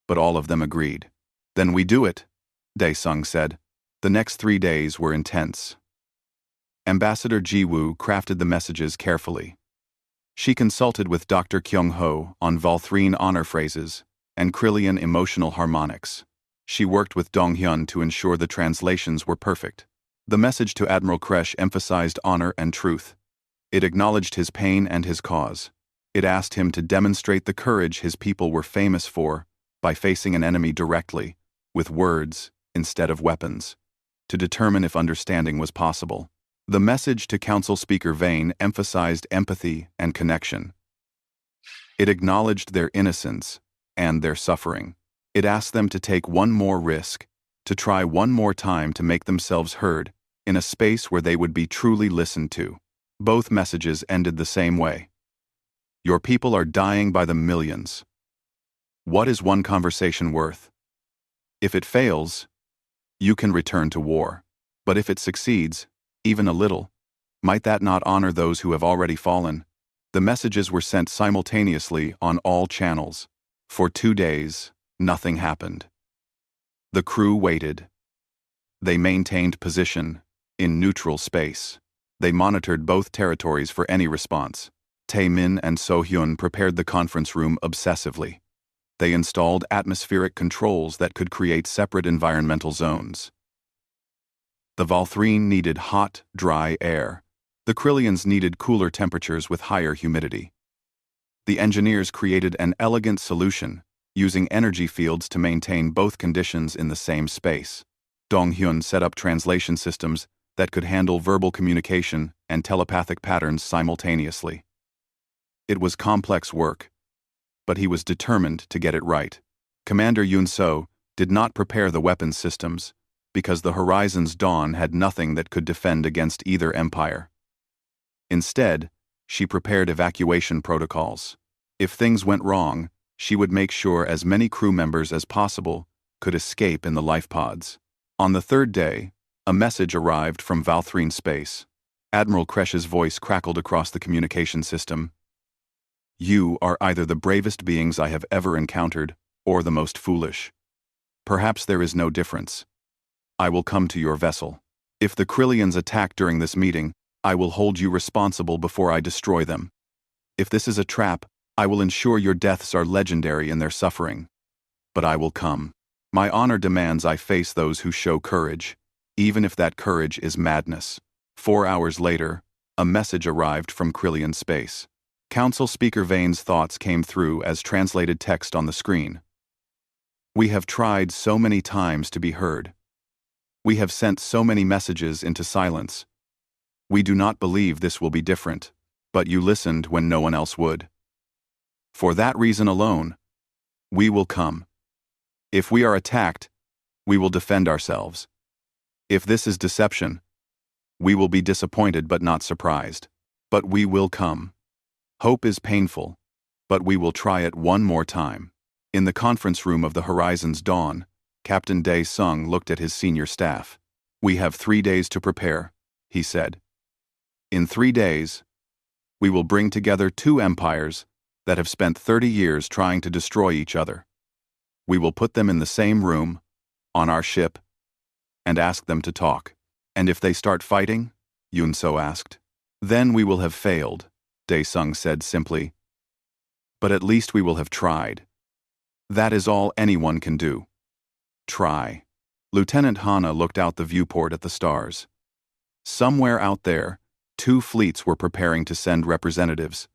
but all of them agreed. Then we do it, Dae-sung said. The next 3 days were intense. Ambassador Jiwoo crafted the messages carefully. She consulted with Dr. Kyung-ho on Valthrine honor phrases and Krillian emotional harmonics. She worked with Dong-hyun to ensure the translations were perfect. The message to Admiral Kresh emphasized honor and truth. It acknowledged his pain and his cause. It asked him to demonstrate the courage his people were famous for by facing an enemy directly, with words instead of weapons, to determine if understanding was possible. The message to Council Speaker Vane emphasized empathy and connection. It acknowledged their innocence and their suffering. It asked them to take one more risk, to try one more time to make themselves heard in a space where they would be truly listened to. Both messages ended the same way. Your people are dying by the millions. What is one conversation worth? If it fails, you can return to war. But if it succeeds, even a little, might that not honor those who have already fallen? The messages were sent simultaneously on all channels. For 2 days, nothing happened. The crew waited. They maintained position in neutral space. They monitored both territories for any response. Tae-min and So-hyun prepared the conference room obsessively. They installed atmospheric controls that could create separate environmental zones. The Valthrine needed hot, dry air. The Krillians needed cooler temperatures with higher humidity. The engineers created an elegant solution, using energy fields to maintain both conditions in the same space. Dong-hyun set up translation systems that could handle verbal communication and telepathic patterns simultaneously. It was complex work, but he was determined to get it right. Commander Yun-so did not prepare the weapons systems, because the Horizon's dawn had nothing that could defend against either empire. Instead, she prepared evacuation protocols. If things went wrong, she would make sure as many crew members as possible could escape in the life pods. On the 3rd day, a message arrived from Valthrine space. Admiral Kresh's voice crackled across the communication system. You are either the bravest beings I have ever encountered, or the most foolish. Perhaps there is no difference. I will come to your vessel. If the Krillians attack during this meeting, I will hold you responsible before I destroy them. If this is a trap, I will ensure your deaths are legendary in their suffering. But I will come. My honor demands I face those who show courage, even if that courage is madness. 4 hours later, a message arrived from Krillian space. Council Speaker Vane's thoughts came through as translated text on the screen. We have tried so many times to be heard. We have sent so many messages into silence. We do not believe this will be different, but you listened when no one else would. For that reason alone, we will come. If we are attacked, we will defend ourselves. If this is deception, we will be disappointed but not surprised. But we will come. Hope is painful, but we will try it one more time. In the conference room of the Horizon's dawn, Captain Dae-sung looked at his senior staff. We have 3 days to prepare, he said. In 3 days, we will bring together 2 empires that have spent 30 years trying to destroy each other. We will put them in the same room, on our ship, and ask them to talk. And if they start fighting? Yunso asked. Then we will have failed, Daesung said simply. But at least we will have tried. That is all anyone can do. Try. Lieutenant Hana looked out the viewport at the stars. Somewhere out there, 2 fleets were preparing to send representatives.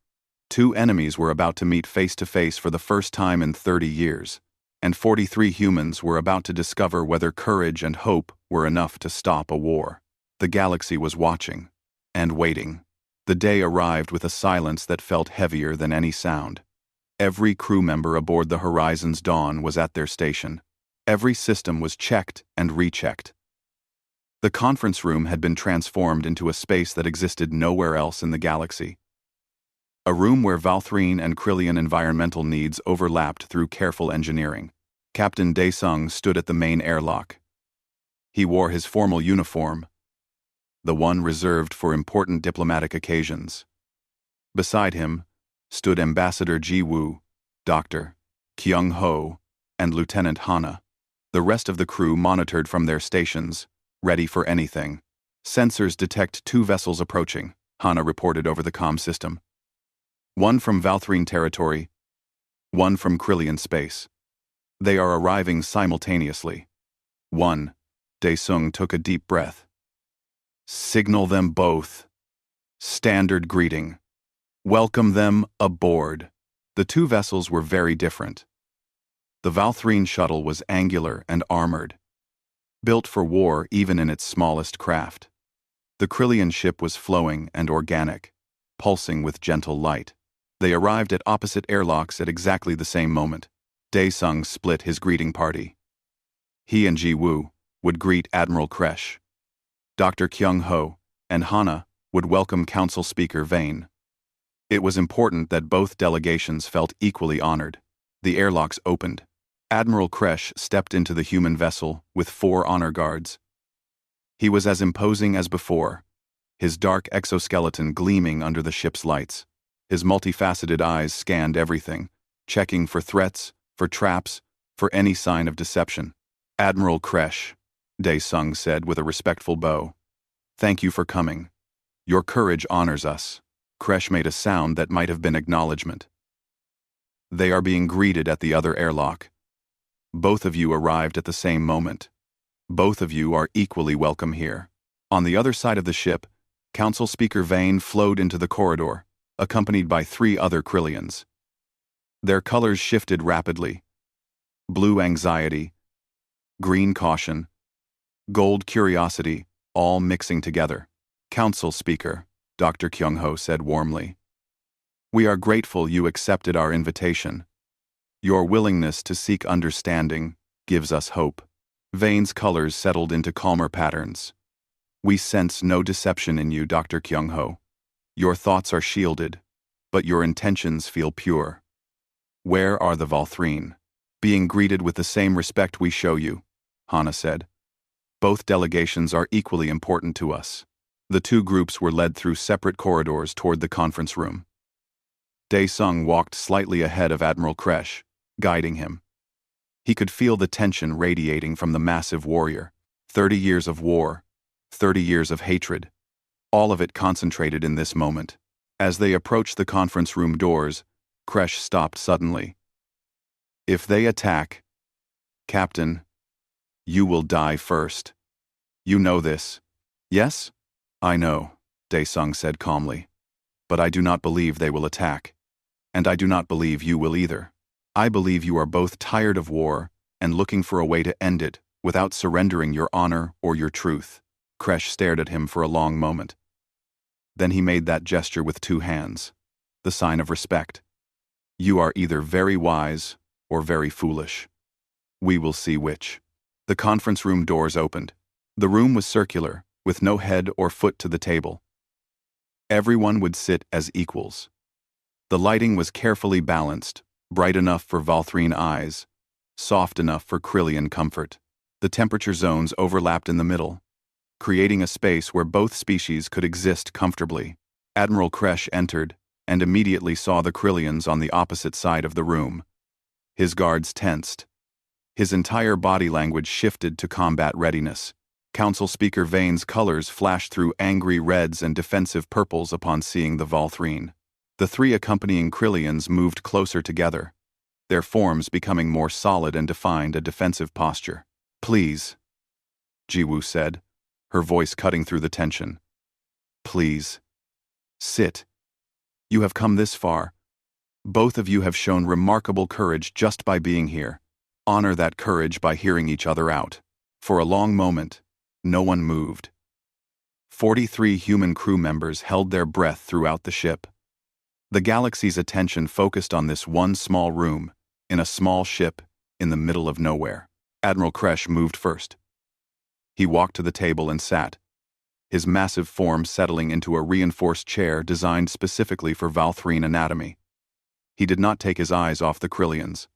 2 enemies were about to meet face to face for the first time in 30 years, and 43 humans were about to discover whether courage and hope were enough to stop a war. The galaxy was watching and waiting. The day arrived with a silence that felt heavier than any sound. Every crew member aboard the Horizon's Dawn was at their station. Every system was checked and rechecked. The conference room had been transformed into a space that existed nowhere else in the galaxy. A room where Valthrine and Krillian environmental needs overlapped through careful engineering. Captain Daesung stood at the main airlock. He wore his formal uniform, the one reserved for important diplomatic occasions. Beside him stood Ambassador Ji-woo, Dr. Kyung-ho, and Lieutenant Hana. The rest of the crew monitored from their stations, ready for anything. Sensors detect 2 vessels approaching, Hana reported over the comm system. 1 from Valthrine territory, 1 from Krillian space. They are arriving simultaneously. 1. Daesung took a deep breath. Signal them both. Standard greeting. Welcome them aboard. The 2 vessels were very different. The Valthrine shuttle was angular and armored, built for war even in its smallest craft. The Krillian ship was flowing and organic, pulsing with gentle light. They arrived at opposite airlocks at exactly the same moment. Daesung split his greeting party. He and Ji-woo would greet Admiral Kresh. Dr. Kyung-ho and Hana would welcome Council Speaker Vane. It was important that both delegations felt equally honored. The airlocks opened. Admiral Kresh stepped into the human vessel with 4 honor guards. He was as imposing as before, his dark exoskeleton gleaming under the ship's lights. His multifaceted eyes scanned everything, checking for threats, for traps, for any sign of deception. Admiral Kresh, Daesung said with a respectful bow. Thank you for coming. Your courage honors us. Kresh made a sound that might have been acknowledgement. They are being greeted at the other airlock. Both of you arrived at the same moment. Both of you are equally welcome here. On the other side of the ship, Council Speaker Vane flowed into the corridor, accompanied by 3 other Krillians. Their colors shifted rapidly. Blue anxiety, green caution, gold curiosity, all mixing together. Council Speaker, Dr. Kyung-ho said warmly. We are grateful you accepted our invitation. Your willingness to seek understanding gives us hope. Vane's colors settled into calmer patterns. We sense no deception in you, Dr. Kyung-ho. Your thoughts are shielded, but your intentions feel pure. Where are the Valthrine? Being greeted with the same respect we show you, Hana said. Both delegations are equally important to us. The 2 groups were led through separate corridors toward the conference room. Daesung walked slightly ahead of Admiral Kresh, guiding him. He could feel the tension radiating from the massive warrior. 30 years of war, 30 years of hatred, all of it concentrated in this moment. As they approached the conference room doors, Kresh stopped suddenly. If they attack, Captain, you will die first. You know this. Yes? I know, Daesung said calmly. But I do not believe they will attack. And I do not believe you will either. I believe you are both tired of war and looking for a way to end it without surrendering your honor or your truth. Kresh stared at him for a long moment. Then he made that gesture with 2 hands, the sign of respect. You are either very wise or very foolish. We will see which. The conference room doors opened. The room was circular, with no head or foot to the table. Everyone would sit as equals. The lighting was carefully balanced, bright enough for Valthrine eyes, soft enough for Krillian comfort. The temperature zones overlapped in the middle, creating a space where both species could exist comfortably. Admiral Kresh entered and immediately saw the Krillians on the opposite side of the room. His guards tensed, His entire body language shifted to combat readiness. Council Speaker Vane's colors flashed through angry reds and defensive purples upon seeing the Volthrene. The three accompanying Krillians moved closer together, their forms becoming more solid and defined a defensive posture. "Please," Jiwoo said, her voice cutting through the tension. "Please. Sit. You have come this far. Both of you have shown remarkable courage just by being here. Honor that courage by hearing each other out." For a long moment, no one moved. 43 human crew members held their breath throughout the ship. The galaxy's attention focused on this one small room, in a small ship, in the middle of nowhere. Admiral Kresh moved first. He walked to the table and sat, his massive form settling into a reinforced chair designed specifically for Volthrene anatomy. He did not take his eyes off the Krillians.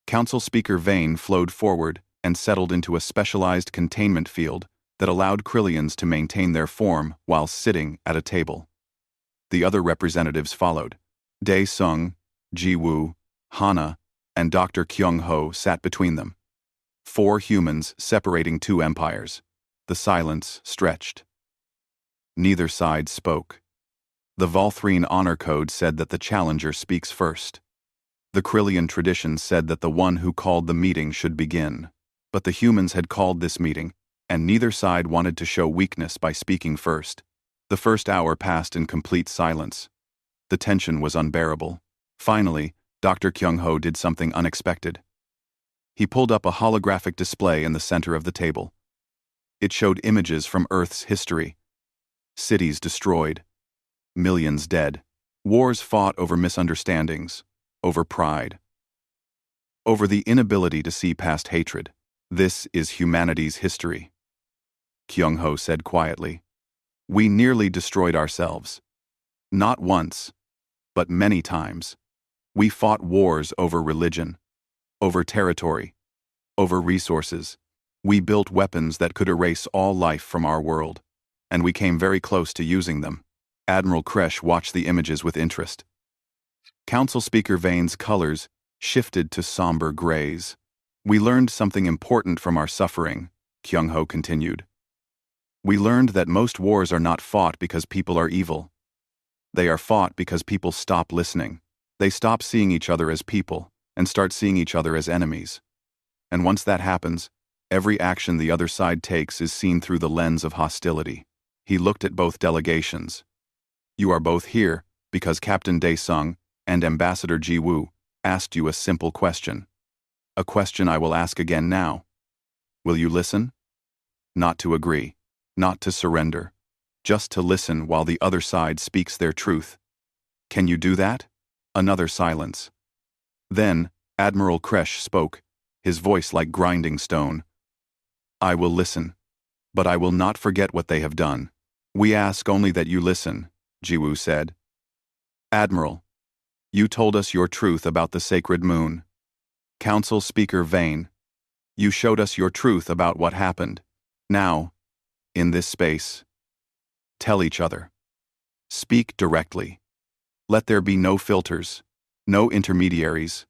Council Speaker Vane flowed forward and settled into a specialized containment field that allowed Krillians to maintain their form while sitting at a table. The other representatives followed. Dae Sung, Jiwoo, Hana, and Dr. Kyung-ho sat between them. 4 humans separating 2 empires. The silence stretched. Neither side spoke. The Volthrene honor code said that the challenger speaks first. The Krillian tradition said that the one who called the meeting should begin. But the humans had called this meeting, and neither side wanted to show weakness by speaking first. The first hour passed in complete silence. The tension was unbearable. Finally, Dr. Kyung-ho did something unexpected. He pulled up a holographic display in the center of the table. It showed images from Earth's history. Cities destroyed. Millions dead. Wars fought over misunderstandings, over pride, over the inability to see past hatred. This is humanity's history. Kyung-ho said quietly. We nearly destroyed ourselves. Not once, but many times. We fought wars over religion, over territory, over resources. We built weapons that could erase all life from our world, and we came very close to using them. Admiral Kresh watched the images with interest. Council Speaker Vane's colors shifted to somber grays. We learned something important from our suffering, Kyung-ho continued. We learned that most wars are not fought because people are evil. They are fought because people stop listening. They stop seeing each other as people and start seeing each other as enemies. And once that happens, every action the other side takes is seen through the lens of hostility. He looked at both delegations. You are both here because Captain Dae Sung and Ambassador Jiwoo asked you a simple question. A question I will ask again now. Will you listen? Not to agree, not to surrender, just to listen while the other side speaks their truth. Can you do that? Another silence. Then, Admiral Kresh spoke, his voice like grinding stone. I will listen, but I will not forget what they have done. We ask only that you listen, Jiwoo said. Admiral, you told us your truth about the sacred moon. Council Speaker Vane, you showed us your truth about what happened. Now, in this space, tell each other. Speak directly. Let there be no filters, no intermediaries,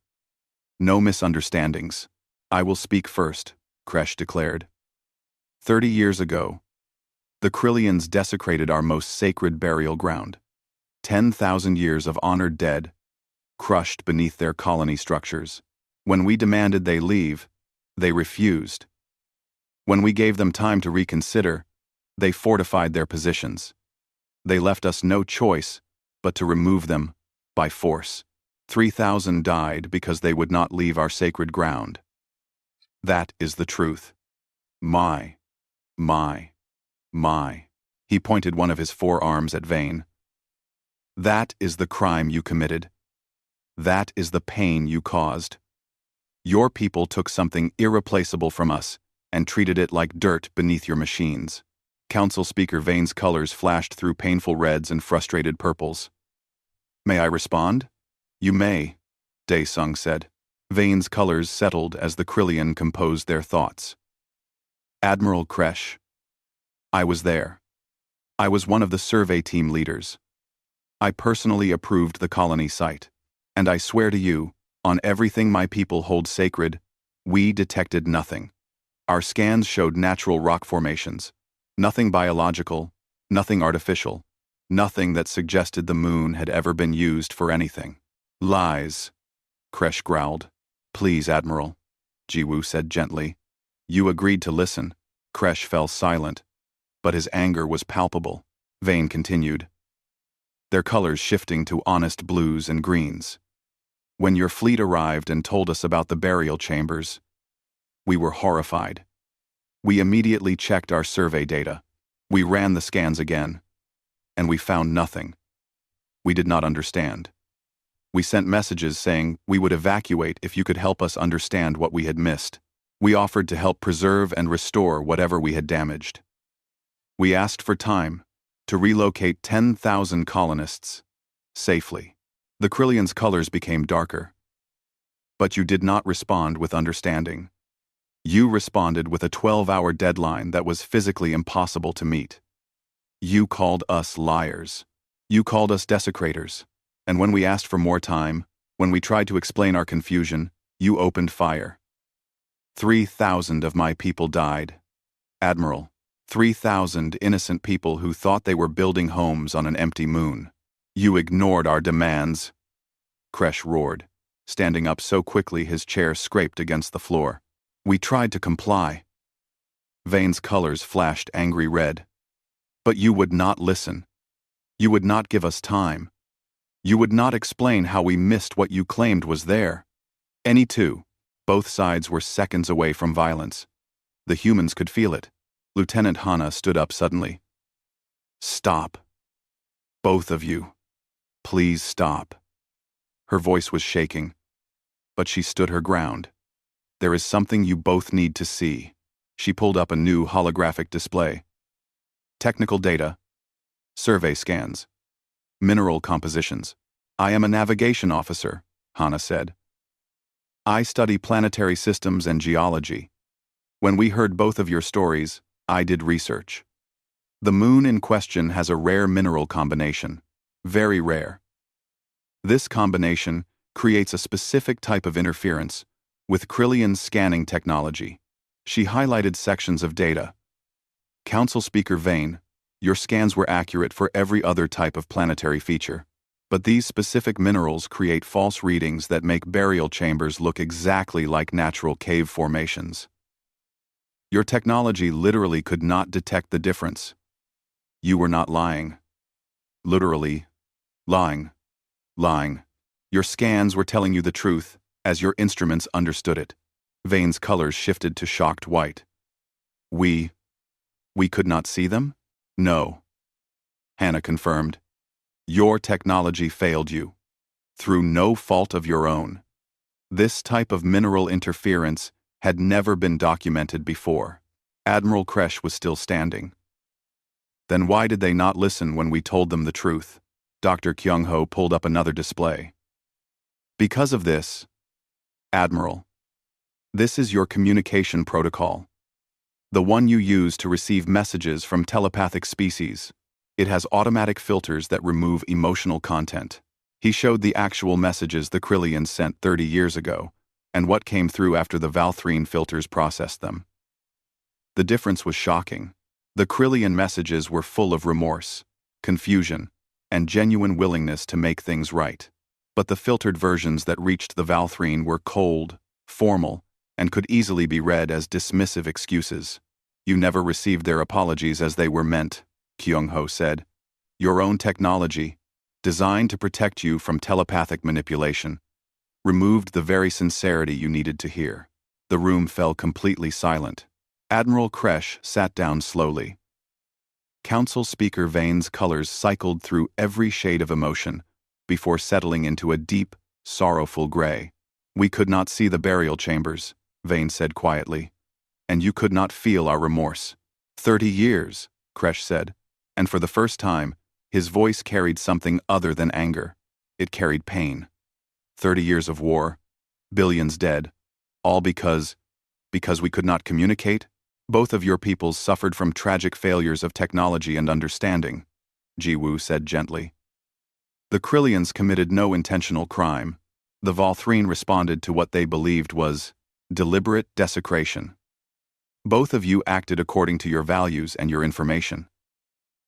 no misunderstandings. I will speak first, Kresh declared. 30 years ago, the Krillians desecrated our most sacred burial ground. 10,000 years of honored dead, crushed beneath their colony structures. When we demanded they leave, they refused. When we gave them time to reconsider, they fortified their positions. They left us no choice but to remove them by force. 3,000 died because they would not leave our sacred ground. That is the truth. My. He pointed one of his forearms at Vane. That is the crime you committed. That is the pain you caused. Your people took something irreplaceable from us and treated it like dirt beneath your machines. Council Speaker Vane's colors flashed through painful reds and frustrated purples. May I respond? You may, Dae Sung said. Vane's colors settled as the Krillian composed their thoughts. Admiral Kresh. I was there. I was one of the survey team leaders. I personally approved the colony site, and I swear to you, on everything my people hold sacred, We detected nothing. Our scans showed natural rock formations. Nothing biological, nothing artificial, nothing that suggested the moon had ever been used for anything. Lies, Kresh growled. Please, Admiral, Jiwoo said gently. You agreed to listen. Kresh fell silent, but his anger was palpable. Vane continued, their colors shifting to honest blues and greens. When your fleet arrived and told us about the burial chambers, we were horrified. We immediately checked our survey data. We ran the scans again, and we found nothing. We did not understand. We sent messages saying we would evacuate if you could help us understand what we had missed. We offered to help preserve and restore whatever we had damaged. We asked for time to relocate 10,000 colonists safely. The Krillian's colors became darker. But you did not respond with understanding. You responded with a 12-hour deadline that was physically impossible to meet. You called us liars. You called us desecrators. And when we asked for more time, when we tried to explain our confusion, you opened fire. 3,000 of my people died. Admiral, 3,000 innocent people who thought they were building homes on an empty moon. You ignored our demands. Kresh roared, standing up so quickly his chair scraped against the floor. We tried to comply. Vane's colors flashed angry red. But you would not listen. You would not give us time. You would not explain how we missed what you claimed was there. Both sides were seconds away from violence. The humans could feel it. Lieutenant Hana stood up suddenly. Stop. Both of you. Please stop. Her voice was shaking, but she stood her ground. There is something you both need to see. She pulled up a new holographic display. Technical data. Survey scans. Mineral compositions. I am a navigation officer, Hana said. I study planetary systems and geology. When we heard both of your stories, I did research. The moon in question has a rare mineral combination. Very rare. This combination creates a specific type of interference with Krillian scanning technology. She highlighted sections of data. Council Speaker Vane, your scans were accurate for every other type of planetary feature. But these specific minerals create false readings that make burial chambers look exactly like natural cave formations. Your technology literally could not detect the difference. You were not lying. Literally, lying. Your scans were telling you the truth, as your instruments understood it. Vane's colors shifted to shocked white. We could not see them? No. Hana confirmed. Your technology failed you. Through no fault of your own. This type of mineral interference had never been documented before. Admiral Kresh was still standing. Then why did they not listen when we told them the truth? Dr. Kyung-ho pulled up another display. Because of this, Admiral, this is your communication protocol. The one you use to receive messages from telepathic species. It has automatic filters that remove emotional content. He showed the actual messages the Krillians sent 30 years ago, and what came through after the Valthrine filters processed them. The difference was shocking. The Krillian messages were full of remorse, confusion, and genuine willingness to make things right. But the filtered versions that reached the Valthrine were cold, formal, and could easily be read as dismissive excuses. You never received their apologies as they were meant, Kyung-ho said. Your own technology, designed to protect you from telepathic manipulation, removed the very sincerity you needed to hear. The room fell completely silent. Admiral Kresh sat down slowly. Council Speaker Vane's colors cycled through every shade of emotion before settling into a deep, sorrowful gray. We could not see the burial chambers, Vane said quietly, and you could not feel our remorse. 30 years, Kresh said, and for the first time, his voice carried something other than anger. It carried pain. 30 years of war, billions dead, all because we could not communicate? Both of your peoples suffered from tragic failures of technology and understanding, Jiwoo said gently. The Krillians committed no intentional crime. The Valthrine responded to what they believed was Deliberate desecration. Both of you acted according to your values and your information.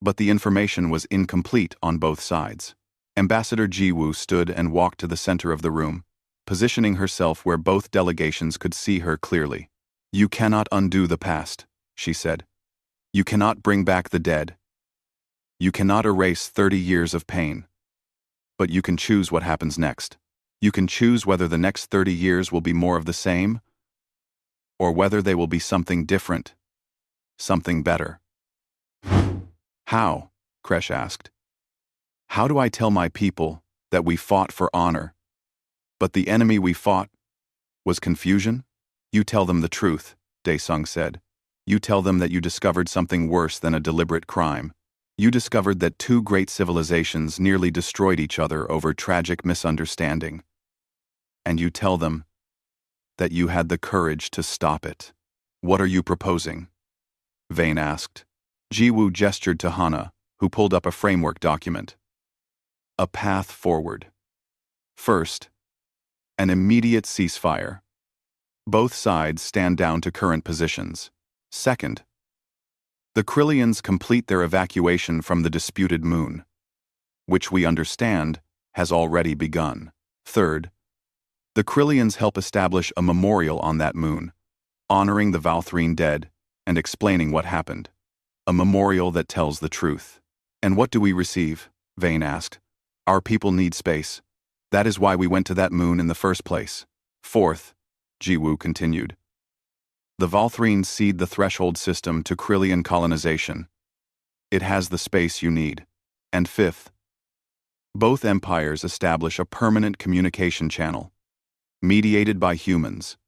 But the information was incomplete on both sides. Ambassador Jiwoo stood and walked to the center of the room, positioning herself where both delegations could see her clearly. You cannot undo the past, she said. You cannot bring back the dead. You cannot erase 30 years of pain. But you can choose what happens next. You can choose whether the next 30 years will be more of the same, or whether they will be something different, something better. How? Kresh asked. How do I tell my people that we fought for honor, but the enemy we fought was confusion? You tell them the truth, Daesung said. You tell them that you discovered something worse than a deliberate crime. You discovered that two great civilizations nearly destroyed each other over tragic misunderstanding. And you tell them that you had the courage to stop it. What are you proposing? Vane asked. Jiwoo gestured to Hana, who pulled up a framework document. A path forward. First, an immediate ceasefire. Both sides stand down to current positions. Second, the Krillians complete their evacuation from the disputed moon, which we understand has already begun. Third, the Krillians help establish a memorial on that moon, honoring the Valthrine dead and explaining what happened. A memorial that tells the truth. And what do we receive? Vane asked. Our people need space. That is why we went to that moon in the first place. Fourth, Jiwoo continued, the Valthrines cede the threshold system to Krillian colonization. It has the space you need. And fifth, both empires establish a permanent communication channel, mediated by humans,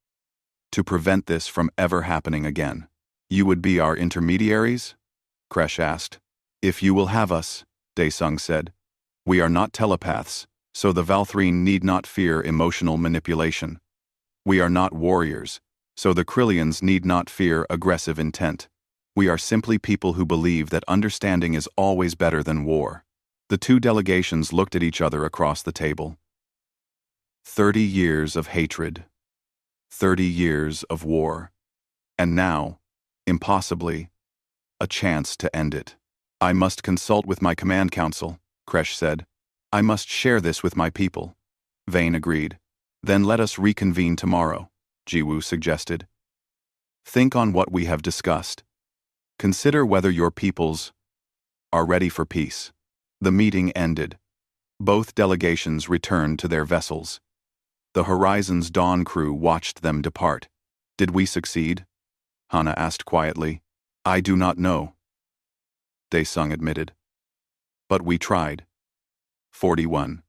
to prevent this from ever happening again. You would be our intermediaries? Kresh asked. If you will have us, Daesung said. We are not telepaths, so the Valthrine need not fear emotional manipulation. We are not warriors, so the Krillians need not fear aggressive intent. We are simply people who believe that understanding is always better than war. The two delegations looked at each other across the table. 30 years of hatred. 30 years of war. And now, impossibly, a chance to end it. I must consult with my command council, Kresh said. I must share this with my people. Vane agreed. Then let us reconvene tomorrow, Jiwoo suggested. Think on what we have discussed. Consider whether your peoples are ready for peace. The meeting ended. Both delegations returned to their vessels. The Horizon's Dawn crew watched them depart. Did we succeed? Hana asked quietly. I do not know, Daesung admitted. But we tried. 41.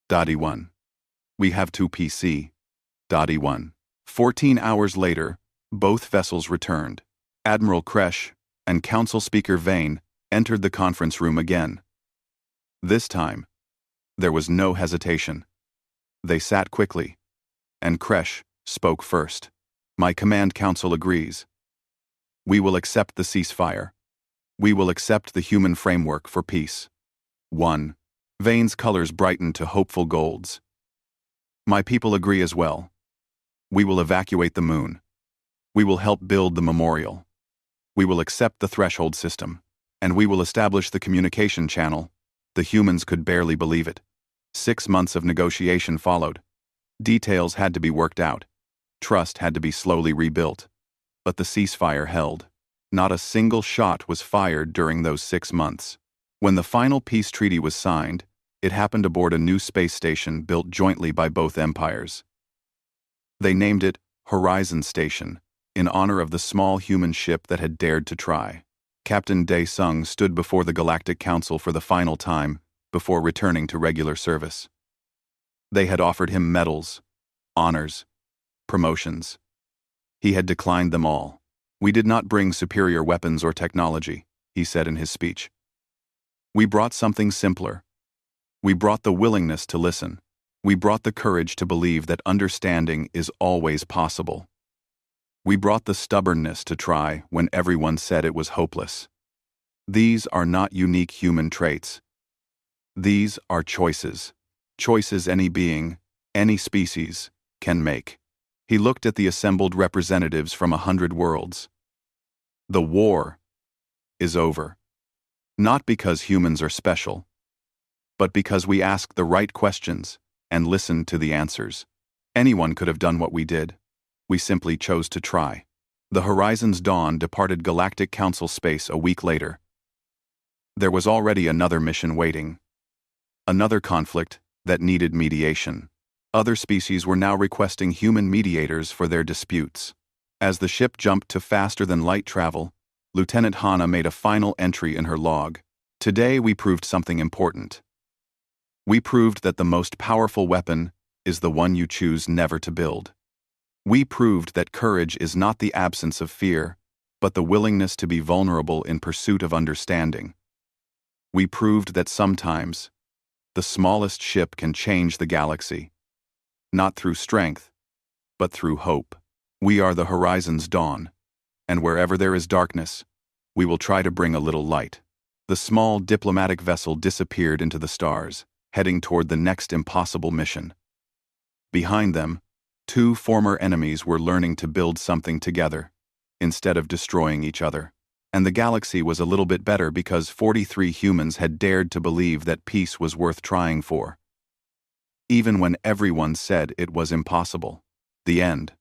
Dotty 1. We have 2 PC. Dotty 1. 14 hours later, both vessels returned. Admiral Kresh and Council Speaker Vane entered the conference room again. This time, there was no hesitation. They sat quickly, and Kresh spoke first. My command council agrees. We will accept the ceasefire. We will accept the human framework for peace. 1. Vane's colors brightened to hopeful golds. My people agree as well. We will evacuate the moon. We will help build the memorial. We will accept the threshold system. And we will establish the communication channel. The humans could barely believe it. 6 months of negotiation followed. Details had to be worked out. Trust had to be slowly rebuilt. But the ceasefire held. Not a single shot was fired during those 6 months. When the final peace treaty was signed, it happened aboard a new space station built jointly by both empires. They named it Horizon Station, in honor of the small human ship that had dared to try. Captain Daesung stood before the Galactic Council for the final time before returning to regular service. They had offered him medals, honors, promotions. He had declined them all. We did not bring superior weapons or technology, he said in his speech. We brought something simpler. We brought the willingness to listen. We brought the courage to believe that understanding is always possible. We brought the stubbornness to try when everyone said it was hopeless. These are not unique human traits. These are choices. Choices any being, any species, can make. He looked at the assembled representatives from 100 worlds. The war is over. Not because humans are special, but because we asked the right questions and listened to the answers. Anyone could have done what we did. We simply chose to try. The Horizon's Dawn departed Galactic Council space a week later. There was already another mission waiting. Another conflict that needed mediation. Other species were now requesting human mediators for their disputes. As the ship jumped to faster-than-light travel, Lieutenant Hana made a final entry in her log. Today we proved something important. We proved that the most powerful weapon is the one you choose never to build. We proved that courage is not the absence of fear, but the willingness to be vulnerable in pursuit of understanding. We proved that sometimes, the smallest ship can change the galaxy. Not through strength, but through hope. We are the Horizon's Dawn, and wherever there is darkness, we will try to bring a little light. The small diplomatic vessel disappeared into the stars, heading toward the next impossible mission. Behind them, two former enemies were learning to build something together, instead of destroying each other. And the galaxy was a little bit better because 43 humans had dared to believe that peace was worth trying for. Even when everyone said it was impossible. The end.